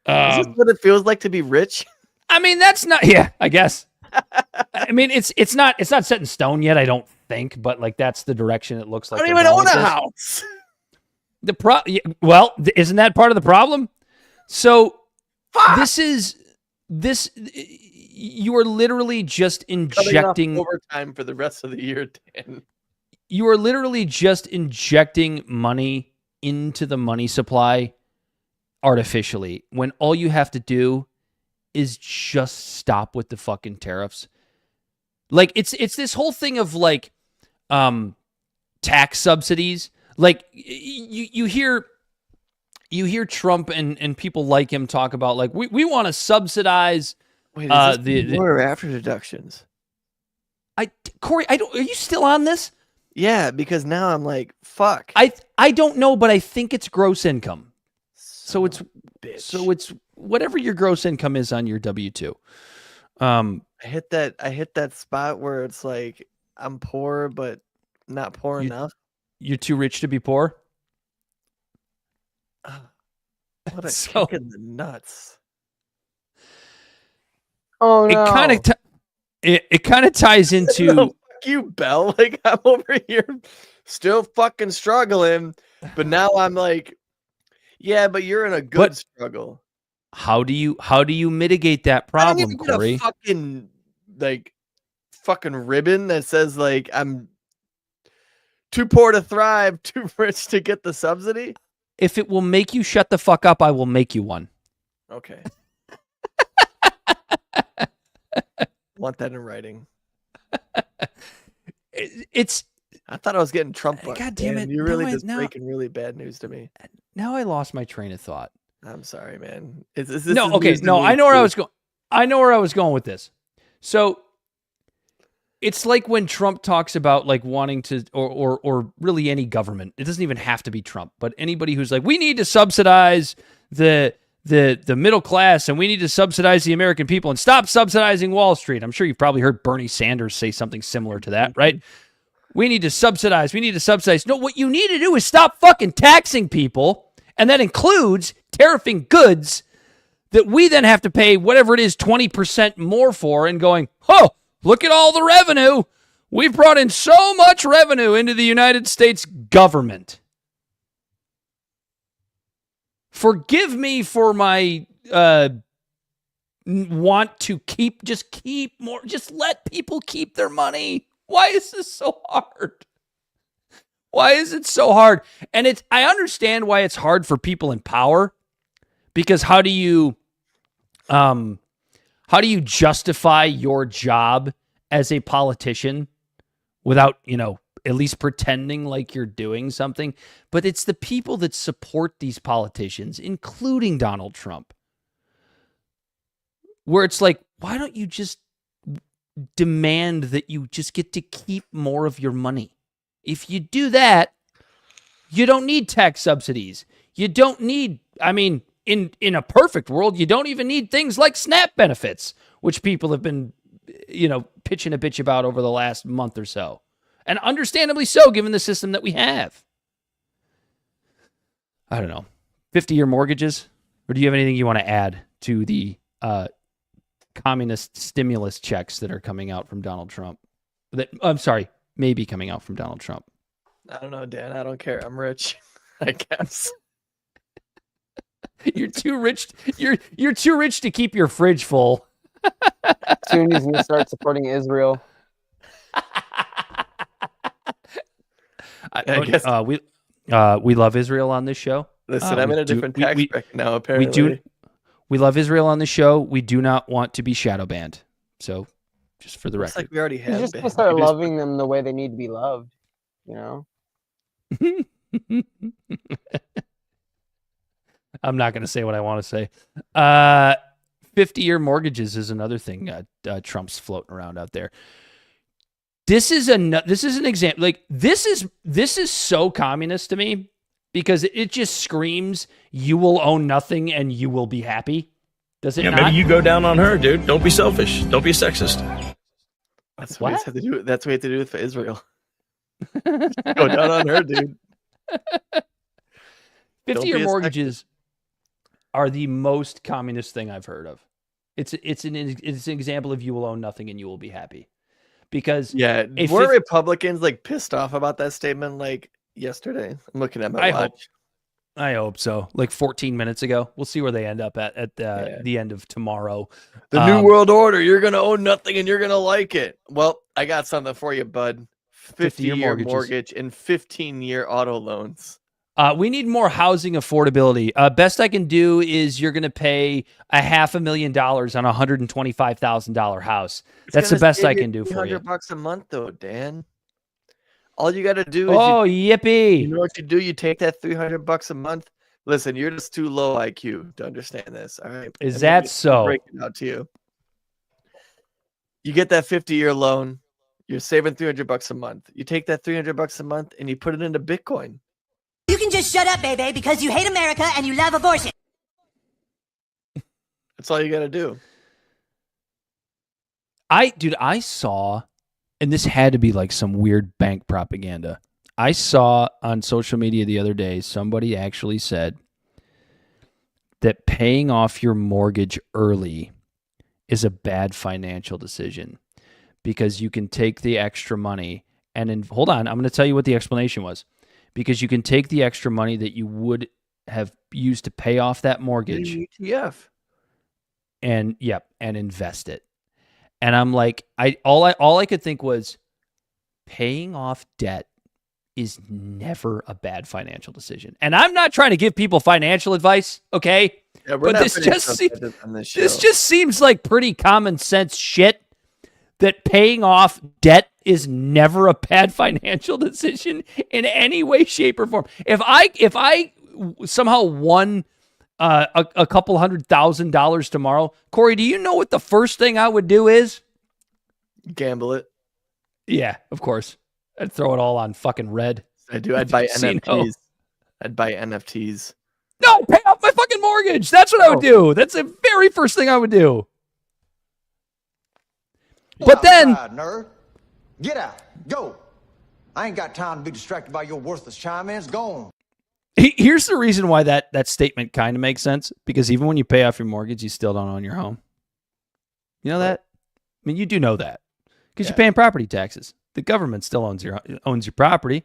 Is this what it feels like to be rich?
I mean, that's not. Yeah, I guess. I mean, it's not set in stone yet. I don't think, but like that's the direction it looks like.
I don't even own a house.
Well, isn't that part of the problem? So this you are literally just injecting
overtime for the rest of the year, Dan.
You are literally just injecting money into the money supply artificially when all you have to do is just stop with the fucking tariffs. Like it's this whole thing of like tax subsidies. Like you hear Trump and people like him talk about like we want to subsidize
the or after deductions.
Corey, are you still on this?
Yeah, because now I'm like, fuck.
I don't know, but I think it's gross income. So it's whatever your gross income is on your W-2.
I hit that spot where it's like I'm poor but not poor enough.
You're too rich to be poor?
What a kick in the nuts.
Oh no.
It kind of ties into
No, fuck you, Bell. Like I'm over here still fucking struggling, but now I'm like, yeah, but you're in a good struggle.
How do you mitigate that problem,
I don't even
Corey?
Get a fucking ribbon that says like I'm too poor to thrive, too rich to get the subsidy.
If it will make you shut the fuck up, I will make you one.
Okay. Want that in writing. I thought I was getting Trump.
God damn it!
You're really breaking really bad news to me.
Now I lost my train of thought.
I'm sorry, man. I
know where I was going. I know where I was going with this. So it's like when Trump talks about like wanting to, or really any government. It doesn't even have to be Trump, but anybody who's like, we need to subsidize the middle class and we need to subsidize the American people and stop subsidizing Wall Street. I'm sure you've probably heard Bernie Sanders say something similar to that, right? We need to subsidize. No, what you need to do is stop fucking taxing people. And that includes tariffing goods that we then have to pay whatever it is, 20% more for, and going, oh, look at all the revenue. We've brought in so much revenue into the United States government. Forgive me for my want to keep more, just let people keep their money. Why is this so hard? Why is it so hard? And I understand why it's hard for people in power, because how do you justify your job as a politician without, at least pretending like you're doing something? But it's the people that support these politicians, including Donald Trump, where it's like, why don't you just demand that you just get to keep more of your money? If you do that, you don't need tax subsidies. You don't need, in a perfect world, you don't even need things like SNAP benefits, which people have been, pitching a bitch about over the last month or so. And understandably so, given the system that we have. I don't know. 50-year mortgages? Or do you have anything you want to add to the communist stimulus checks that are coming out from Donald Trump? Maybe coming out from Donald Trump.
I don't know, Dan. I don't care. I'm rich, I guess.
You're too rich. You're too rich to keep your fridge full.
Soon he's gonna start supporting Israel.
I guess
we love Israel on this show.
Listen, I'm in a different tax bracket now. Apparently,
we love Israel on the show. We do not want to be shadow banned. So, just for the record,
like we already have.
You just have to start loving them the way they need to be loved. You know.
I'm not going to say what I want to say. 50-year mortgages is another thing Trump's floating around out there. This is an example. Like this is so communist to me because it just screams you will own nothing and you will be happy. Does it?
Yeah,
not?
maybe you go down on her, dude. Don't be selfish. Don't be a sexist.
That's what we have to do. That's what we have to do for Israel. Go down on her, dude.
50-year mortgages are the most communist thing I've heard of. It's an example of you will own nothing and you will be happy. Because
were Republicans like pissed off about that statement like yesterday? I'm looking at my watch.
I hope so. Like 14 minutes ago. We'll see where they end up at the end of tomorrow.
The New World Order. You're gonna own nothing and you're gonna like it. Well, I got something for you, bud. 50-year mortgage and 15-year auto loans.
We need more housing affordability. Best I can do is you're going to pay $500,000 on a $125,000 house. That's the best I can do for you.
$300 a month, though, Dan. All you got to do is
yippee!
You know what you do? You take that $300 a month. Listen, you're just too low IQ to understand this. All right?
Is that so?
Break it out to you. You get that 50-year loan. You're saving $300 a month. You take that $300 a month and you put it into Bitcoin.
You can just shut up, baby, because you hate America and you love abortion.
That's all you got to do.
I saw, and this had to be like some weird bank propaganda. I saw on social media the other day, somebody actually said that paying off your mortgage early is a bad financial decision because you can take the extra money and hold on, I'm going to tell you what the explanation was. Because you can take the extra money that you would have used to pay off that mortgage
ETF
and invest it. And I'm like, all I could think was paying off debt is never a bad financial decision. And I'm not trying to give people financial advice, okay?
Yeah,
but this just seems like pretty common sense shit that paying off debt is never a bad financial decision in any way, shape, or form. If I somehow won a couple $100,000 tomorrow, Corey, do you know what the first thing I would do is?
Gamble it.
Yeah, of course. I'd throw it all on fucking red.
I do. I'd buy NFTs. I'd buy NFTs.
No, pay off my fucking mortgage. That's what I would do. That's the very first thing I would do. But then,
nerd. Get out. Go. I ain't got time to be distracted by your worthless chime-ins. Go on.
Here's the reason why that statement kind of makes sense. Because even when you pay off your mortgage, you still don't own your home. You know that? I mean, you do know that. Because you're paying property taxes. The government still owns your property.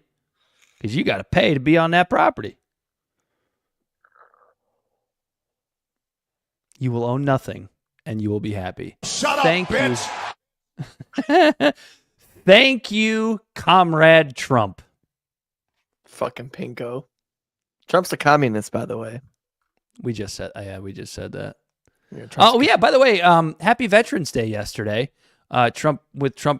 Because you got to pay to be on that property. You will own nothing, and you will be happy.
Shut up,
Thank
bitch!
Thank you, Comrade Trump.
Fucking pinko. Trump's a communist, by the way.
We just said that.
Yeah,
oh yeah, by the way, happy Veterans Day yesterday. Trump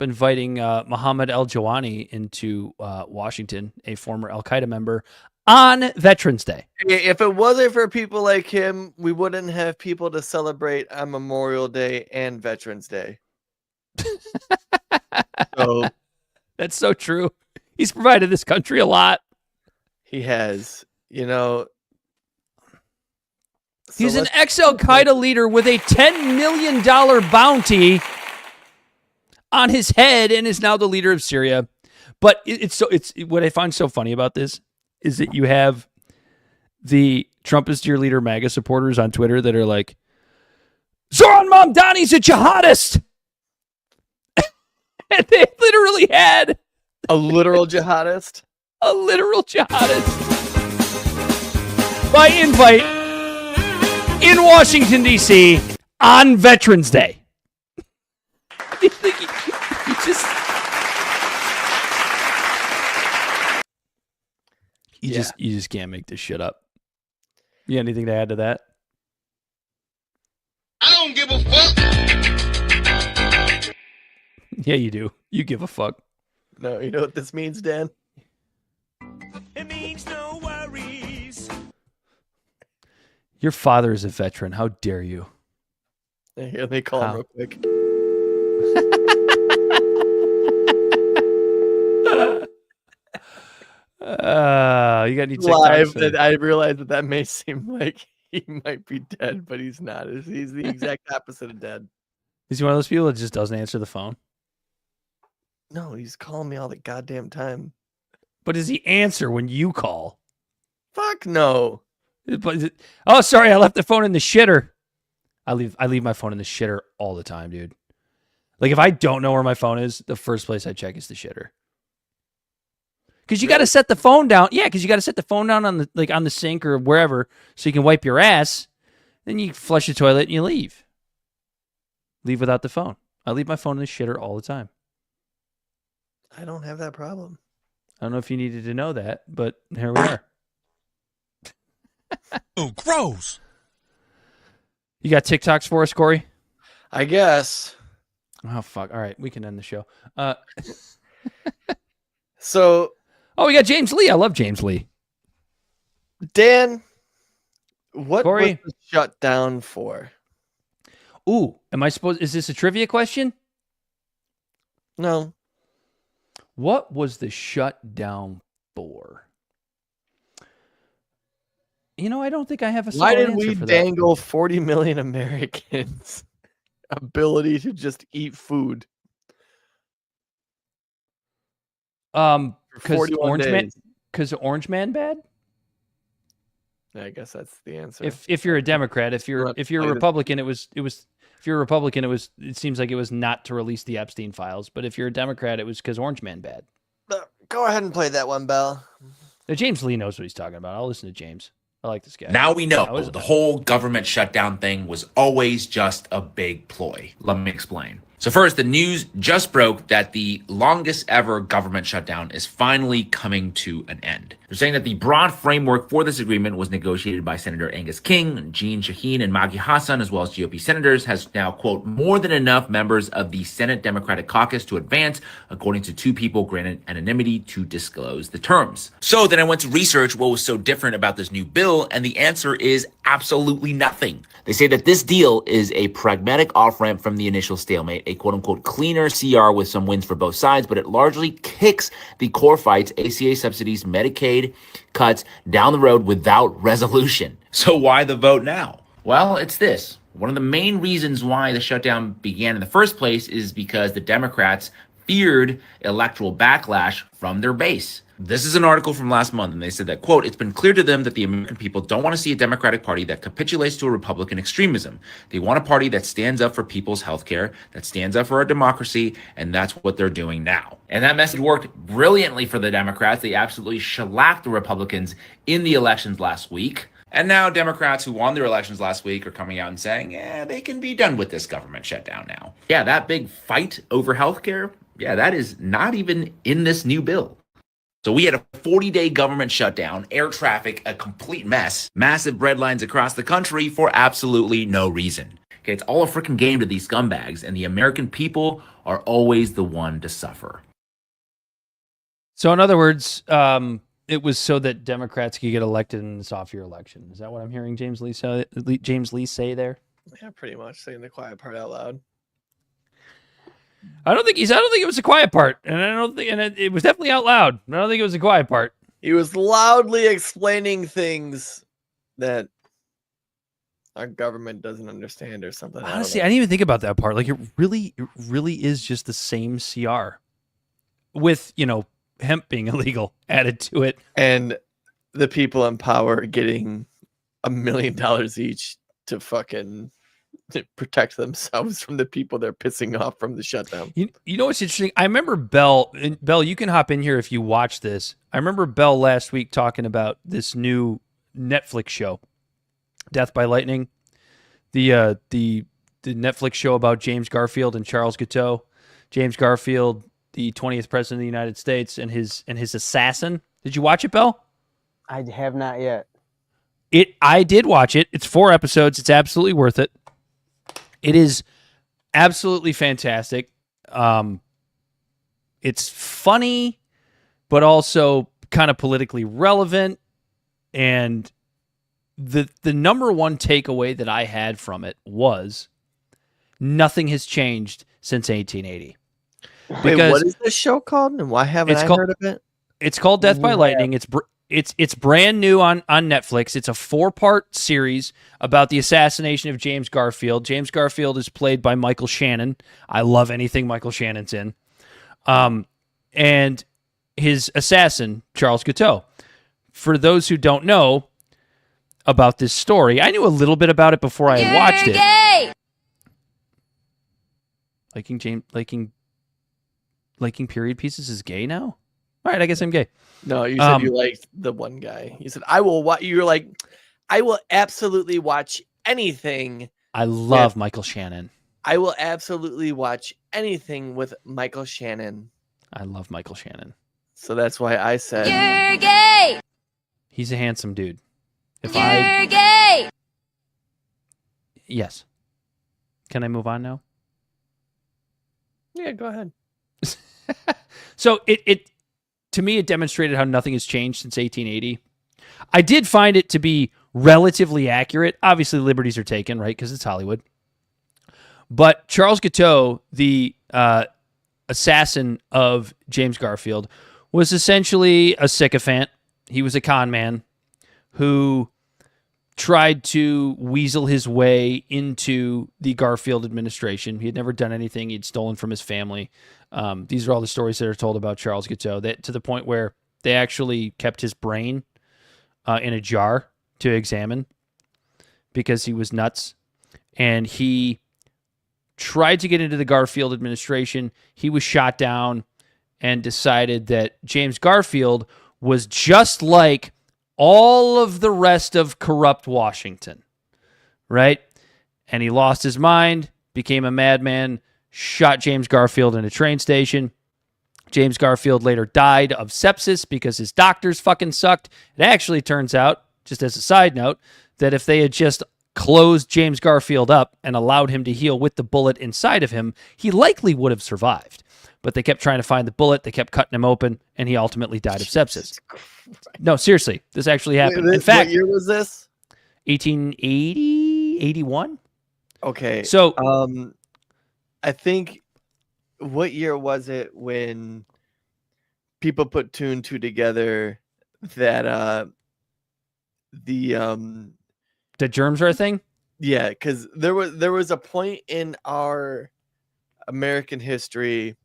inviting Mohammed Al-Jawani into Washington, a former Al-Qaeda member, on Veterans Day.
If it wasn't for people like him, we wouldn't have people to celebrate on Memorial Day and Veterans Day. So
that's so true. He's provided this country a lot.
He has, you know.
He's an ex-Al-Qaeda leader with a $10 million bounty on his head and is now the leader of Syria. But it's what I find so funny about this is that you have the Trump is your leader MAGA supporters on Twitter that are like, Zoran Mamdani's a jihadist. And they literally had
a literal jihadist.
A literal jihadist. By invite in Washington, D.C. on Veterans Day. You think you just... You just can't make this shit up. You got anything to add to that?
I don't give a fuck.
Yeah, you do. You give a fuck.
No, you know what this means, Dan?
It means no worries.
Your father is a veteran. How dare you?
Here, let me call him real quick.
You got any
live
TikToks?
that I realize that may seem like he might be dead, but he's not. He's the exact opposite of dead.
Is he one of those people that just doesn't answer the phone?
No, he's calling me all the goddamn time.
But does he answer when you call?
Fuck no.
Oh, sorry, I left the phone in the shitter. I leave my phone in the shitter all the time, dude. Like if I don't know where my phone is, the first place I check is the shitter. Because you got to set the phone down. Yeah, because you got to set the phone down on the sink or wherever so you can wipe your ass. Then you flush the toilet and you leave. Leave without the phone. I leave my phone in the shitter all the time.
I don't have that problem.
I don't know if you needed to know that, but here we are.
Oh, gross.
You got TikToks for us, Corey?
I guess.
Oh, fuck. All right, we can end the show.
So...
Oh, we got James Lee. I love James Lee.
Dan, what
Corey?
was the shutdown for?
Ooh, is this a trivia question?
No.
What was the shutdown for? You know, I don't think I have a solid
Why did
answer
we
for
dangle 40 million Americans' ability to just eat food?
Because Orange Man bad?
I guess that's the answer.
If you're a Democrat, if you're a Republican, it seems like it was not to release the Epstein files. But if you're a Democrat, it was because Orange Man bad.
Go ahead and play that one, Bell.
Now, James Lee knows what he's talking about. I'll listen to James. I like this guy.
Now we know the whole government shutdown thing was always just a big ploy. Let me explain. So first, the news just broke that the longest ever government shutdown is finally coming to an end. They're saying that the broad framework for this agreement was negotiated by Senator Angus King, Jean Shaheen, and Maggie Hassan, as well as GOP senators, has now, quote, more than enough members of the Senate Democratic Caucus to advance, according to two people granted anonymity to disclose the terms. So then I went to research what was so different about this new bill, and the answer is absolutely nothing. They say that this deal is a pragmatic off-ramp from the initial stalemate, a quote-unquote cleaner CR with some wins for both sides, but it largely kicks the core fights, ACA subsidies, Medicaid cuts down the road without resolution. So why the vote now? Well, it's this. One of the main reasons why the shutdown began in the first place is because the Democrats feared electoral backlash from their base. This is an article from last month, and they said that, quote, it's been clear to them that the American people don't want to see a Democratic Party that capitulates to a Republican extremism. They want a party that stands up for people's health care, that stands up for our democracy, and that's what they're doing now. And that message worked brilliantly for the Democrats. They absolutely shellacked the Republicans in the elections last week. And now Democrats who won their elections last week are coming out and saying, yeah, they can be done with this government shutdown now. Yeah, that big fight over health care, yeah, that is not even in this new bill. So we had a 40-day government shutdown, air traffic, a complete mess, massive bread lines across the country for absolutely no reason. Okay, it's all a freaking game to these scumbags, and the American people are always the one to suffer.
So in other words, it was so that Democrats could get elected in this off-year election. Is that what I'm hearing James Lee say there?
Yeah, pretty much saying the quiet part out loud.
I don't think it was a quiet part, and it was definitely out loud. I don't think it was a quiet part.
He was loudly explaining things that our government doesn't understand or something.
Honestly, I didn't even think about that part. Like it really is just the same CR with, hemp being illegal added to it.
And the people in power getting $1 million each to fucking protect themselves from the people they're pissing off from the shutdown.
You know what's interesting? I remember Bell, you can hop in here if you watch this. I remember Bell last week talking about this new Netflix show, Death by Lightning. the Netflix show about James Garfield and Charles Guiteau. James Garfield, the 20th president of the United States, and his assassin. Did you watch it, Bell?
I have not yet.
I did watch it. It's 4 episodes. It's absolutely worth it. It is absolutely fantastic. It's funny, but also kind of politically relevant. And the number one takeaway that I had from it was nothing has changed since 1880.
Wait, what is this show called, and why haven't I heard of it?
It's called Death by Lightning. It's brand new on Netflix. It's a 4-part series about the assassination of James Garfield. James Garfield is played by Michael Shannon. I love anything Michael Shannon's in. And his assassin, Charles Guiteau. For those who don't know about this story, I knew a little bit about it before I had watched it.
Gay!
Liking period pieces is gay now? All right, I guess I'm gay.
No, you said you liked the one guy. You said, I will watch. You were like, I will absolutely watch anything.
I love Michael Shannon.
I will absolutely watch anything with Michael Shannon.
I love Michael Shannon.
So that's why I said,
You're gay!
He's a handsome dude.
You're gay!
Yes. Can I move on now?
Yeah, go ahead.
So it to me, it demonstrated how nothing has changed since 1880. I did find it to be relatively accurate. Obviously, liberties are taken, right? Because it's Hollywood. But Charles Guiteau, the assassin of James Garfield, was essentially a sycophant. He was a con man who tried to weasel his way into the Garfield administration. He had never done anything. He'd stolen from his family. These are all the stories that are told about Charles Guiteau, that to the point where they actually kept his brain in a jar to examine because he was nuts. And he tried to get into the Garfield administration. He was shot down and decided that James Garfield was just like all of the rest of corrupt Washington, right? And he lost his mind, became a madman, shot James Garfield in a train station. James Garfield later died of sepsis because his doctors fucking sucked. It actually turns out, just as a side note, that if they had just closed James Garfield up and allowed him to heal with the bullet inside of him, he likely would have survived. But they kept trying to find the bullet. They kept cutting him open, and he ultimately died of sepsis. No, seriously, this actually happened. In fact,
what year was this?
1880, 81.
Okay.
So,
I think, what year was it when people put 2 and 2 together that the
germs are a thing?
Yeah, because there was a point in our American history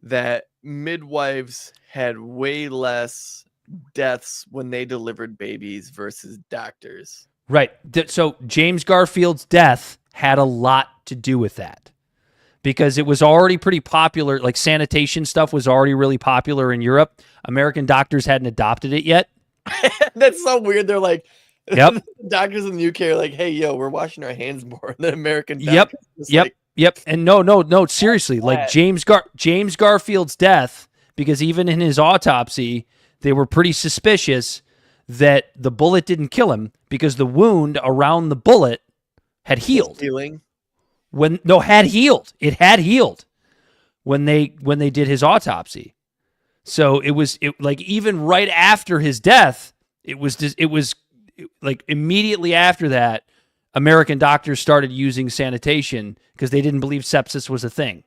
that midwives had way less deaths when they delivered babies versus doctors.
Right. So James Garfield's death had a lot to do with that because it was already pretty popular. Like sanitation stuff was already really popular in Europe. American doctors hadn't adopted it yet.
That's so weird. They're like,
yep.
Doctors in the UK are like, hey, yo, we're washing our hands more than American
doctors. Yep. Yep. And no, seriously, like James Garfield's death, because even in his autopsy, they were pretty suspicious that the bullet didn't kill him because the wound around the bullet had healed.
Healing?
Had healed. It had healed when they did his autopsy. So it was like even right after his death, it was like immediately after that, American doctors started using sanitation because they didn't believe sepsis was a thing.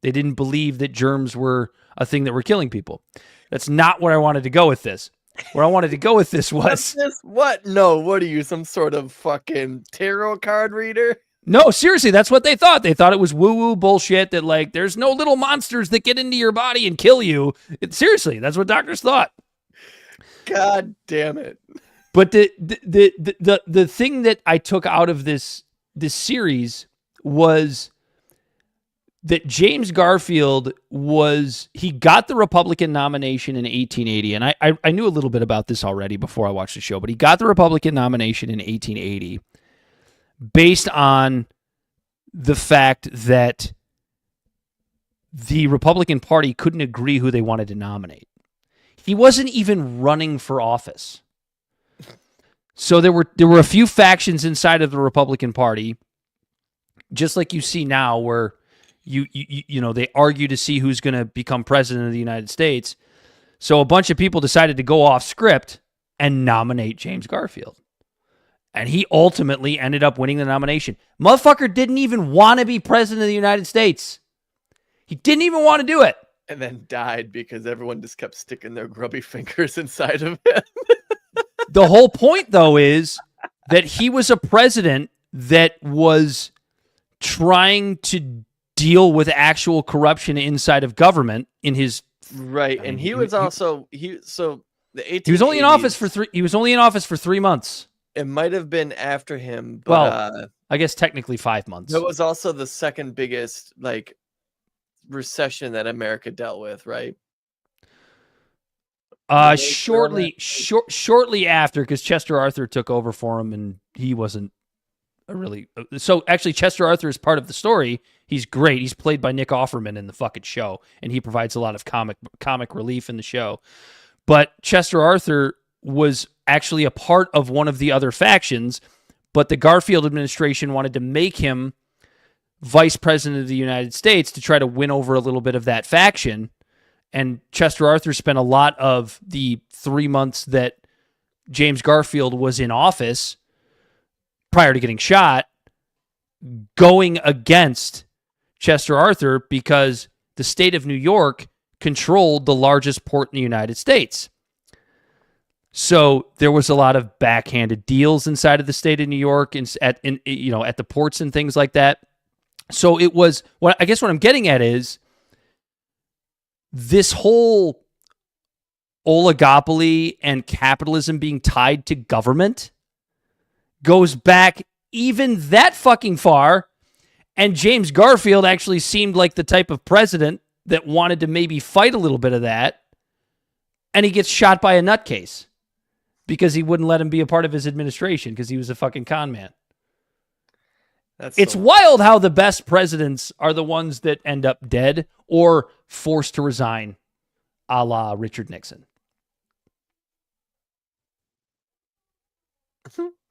They didn't believe that germs were a thing that were killing people. That's not where I wanted to go with this. Where I wanted to go with this was...
What? No, what are you, some sort of fucking tarot card reader?
No, seriously, that's what they thought. They thought it was woo-woo bullshit that, like, there's no little monsters that get into your body and kill you. Seriously, that's what doctors thought.
God damn it.
But the thing that I took out of this series was that James Garfield he got the Republican nomination in 1880. And I knew a little bit about this already before I watched the show, but he got the Republican nomination in 1880 based on the fact that the Republican Party couldn't agree who they wanted to nominate. He wasn't even running for office. So there were a few factions inside of the Republican Party, just like you see now, where you know they argue to see who's going to become president of the United States. So a bunch of people decided to go off script and nominate James Garfield. And he ultimately ended up winning the nomination. Motherfucker didn't even want to be president of the United States. He didn't even want to do it.
And then died because everyone just kept sticking their grubby fingers inside of him.
The whole point, though, is that he was a president that was trying to deal with actual corruption inside of government in his...
Right, and he was also... He
was only in office for 3 months.
It might have been after him, but
I guess technically 5 months.
It was also the second biggest recession that America dealt with, right?
Shortly after, because Chester Arthur took over for him, and he wasn't really. So actually, Chester Arthur is part of the story. He's great. He's played by Nick Offerman in the fucking show, and he provides a lot of comic relief in the show. But Chester Arthur was actually a part of one of the other factions, but the Garfield administration wanted to make him vice president of the United States to try to win over a little bit of that faction. And Chester Arthur spent a lot of the 3 months that James Garfield was in office prior to getting shot going against Chester Arthur because the state of New York controlled the largest port in the United States. So there was a lot of backhanded deals inside of the state of New York at the ports and things like that. So it was what I'm getting at is this whole oligopoly and capitalism being tied to government goes back even that fucking far. And James Garfield actually seemed like the type of president that wanted to maybe fight a little bit of that. And he gets shot by a nutcase because he wouldn't let him be a part of his administration because he was a fucking con man. It's wild how the best presidents are the ones that end up dead or forced to resign, a la Richard Nixon.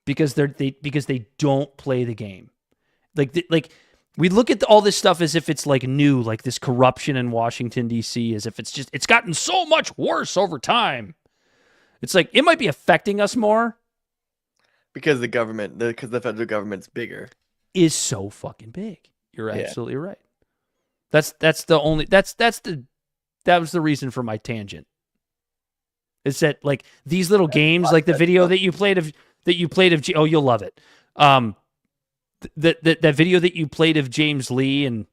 Because they don't play the game. Like we look at all this stuff as if it's like new, like this corruption in Washington, D.C., as if it's gotten so much worse over time. It's like it might be affecting us more.
Because the federal government's bigger.
Is so fucking big. You're absolutely right. That was the reason for my tangent. Is that like these little games, like the video that you played of you'll love it. That video that you played of James Lee and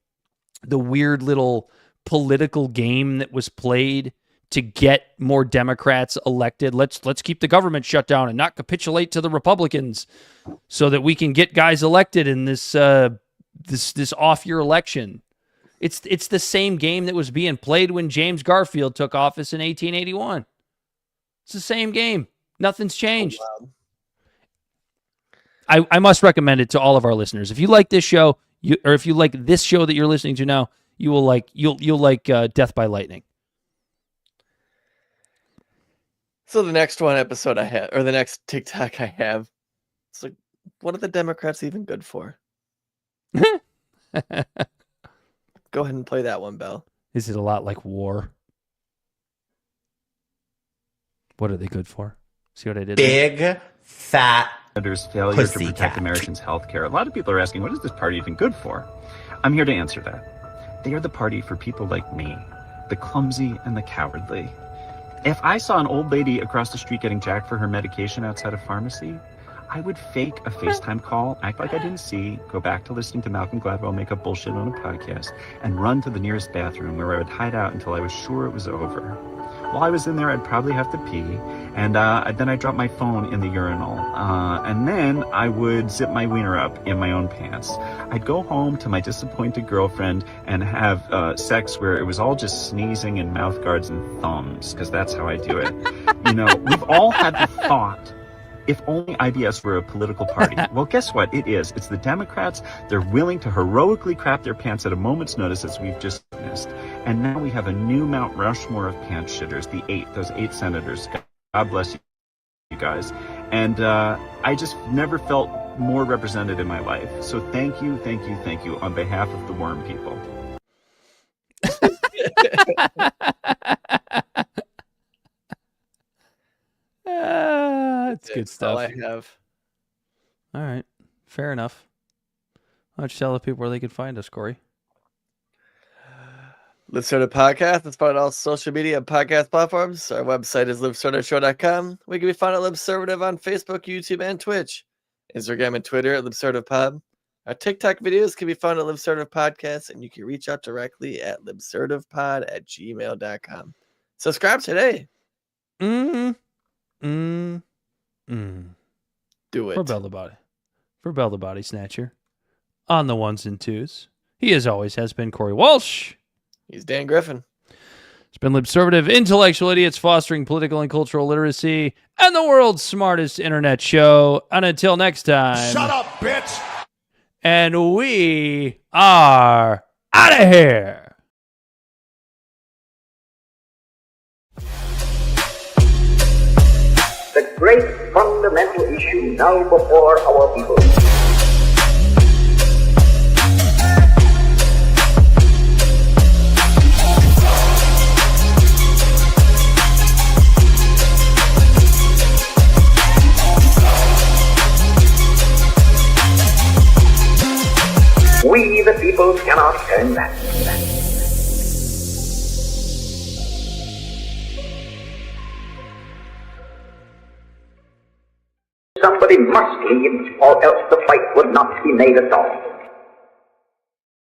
the weird little political game that was played to get more Democrats elected. Let's keep the government shut down and not capitulate to the Republicans so that we can get guys elected in this off-year election. It's the same game that was being played when James Garfield took office in 1881. It's the same game. Nothing's changed. Oh, wow. I must recommend it to all of our listeners. If you like this show, or if you like this show that you're listening to now, you'll like Death by Lightning.
So the next episode I have, or the next TikTok I have, it's like, what are the Democrats even good for? Go ahead and play that one, Bell.
Is it a lot like war? What are they good for? See what I did?
Big, fat
There's failure to protect Americans' health care. A lot of people are asking, what is this party even good for? I'm here to answer that. They are the party for people like me, the clumsy and the cowardly. If I saw an old lady across the street getting jacked for her medication outside a pharmacy, I would fake a FaceTime call, act like I didn't see, go back to listening to Malcolm Gladwell make up bullshit on a podcast, and run to the nearest bathroom where I would hide out until I was sure it was over. While I was in there, I'd probably have to pee, and then I'd drop my phone in the urinal, and then I would zip my wiener up in my own pants. I'd go home to my disappointed girlfriend and have sex where it was all just sneezing and mouth guards and thumbs, because that's how I do it. You know, we've all had the thought If only IBS were a political party. Well, guess what? It is. It's the Democrats. They're willing to heroically crap their pants at a moment's notice, as we've just witnessed. And now we have a new Mount Rushmore of pants shitters, those 8 senators. God bless you guys. And I just never felt more represented in my life. So thank you on behalf of the worm people.
That's good stuff.
All I have.
All right. Fair enough. Why don't you tell the people where they can find us, Corey?
Libservative Podcast. It's found on all social media and podcast platforms. Our website is libservativeshow.com. We can be found at Libservative on Facebook, YouTube, and Twitch. Instagram and Twitter at LibservativePod. Our TikTok videos can be found at Libservative Podcast, and you can reach out directly at libservativepod@gmail.com. Subscribe today.
Do
it.
For Bell the Body Snatcher. On the ones and twos. He, as always, has been Corey Walsh.
He's Dan Griffin.
It's been Libservative, intellectual idiots fostering political and cultural literacy, and the world's smartest internet show. And until next time.
Shut up, bitch!
And we are out of here.
The great fundamental issue now before our people. We, the people, cannot turn back. Somebody must lead, or else the fight would not be made at all.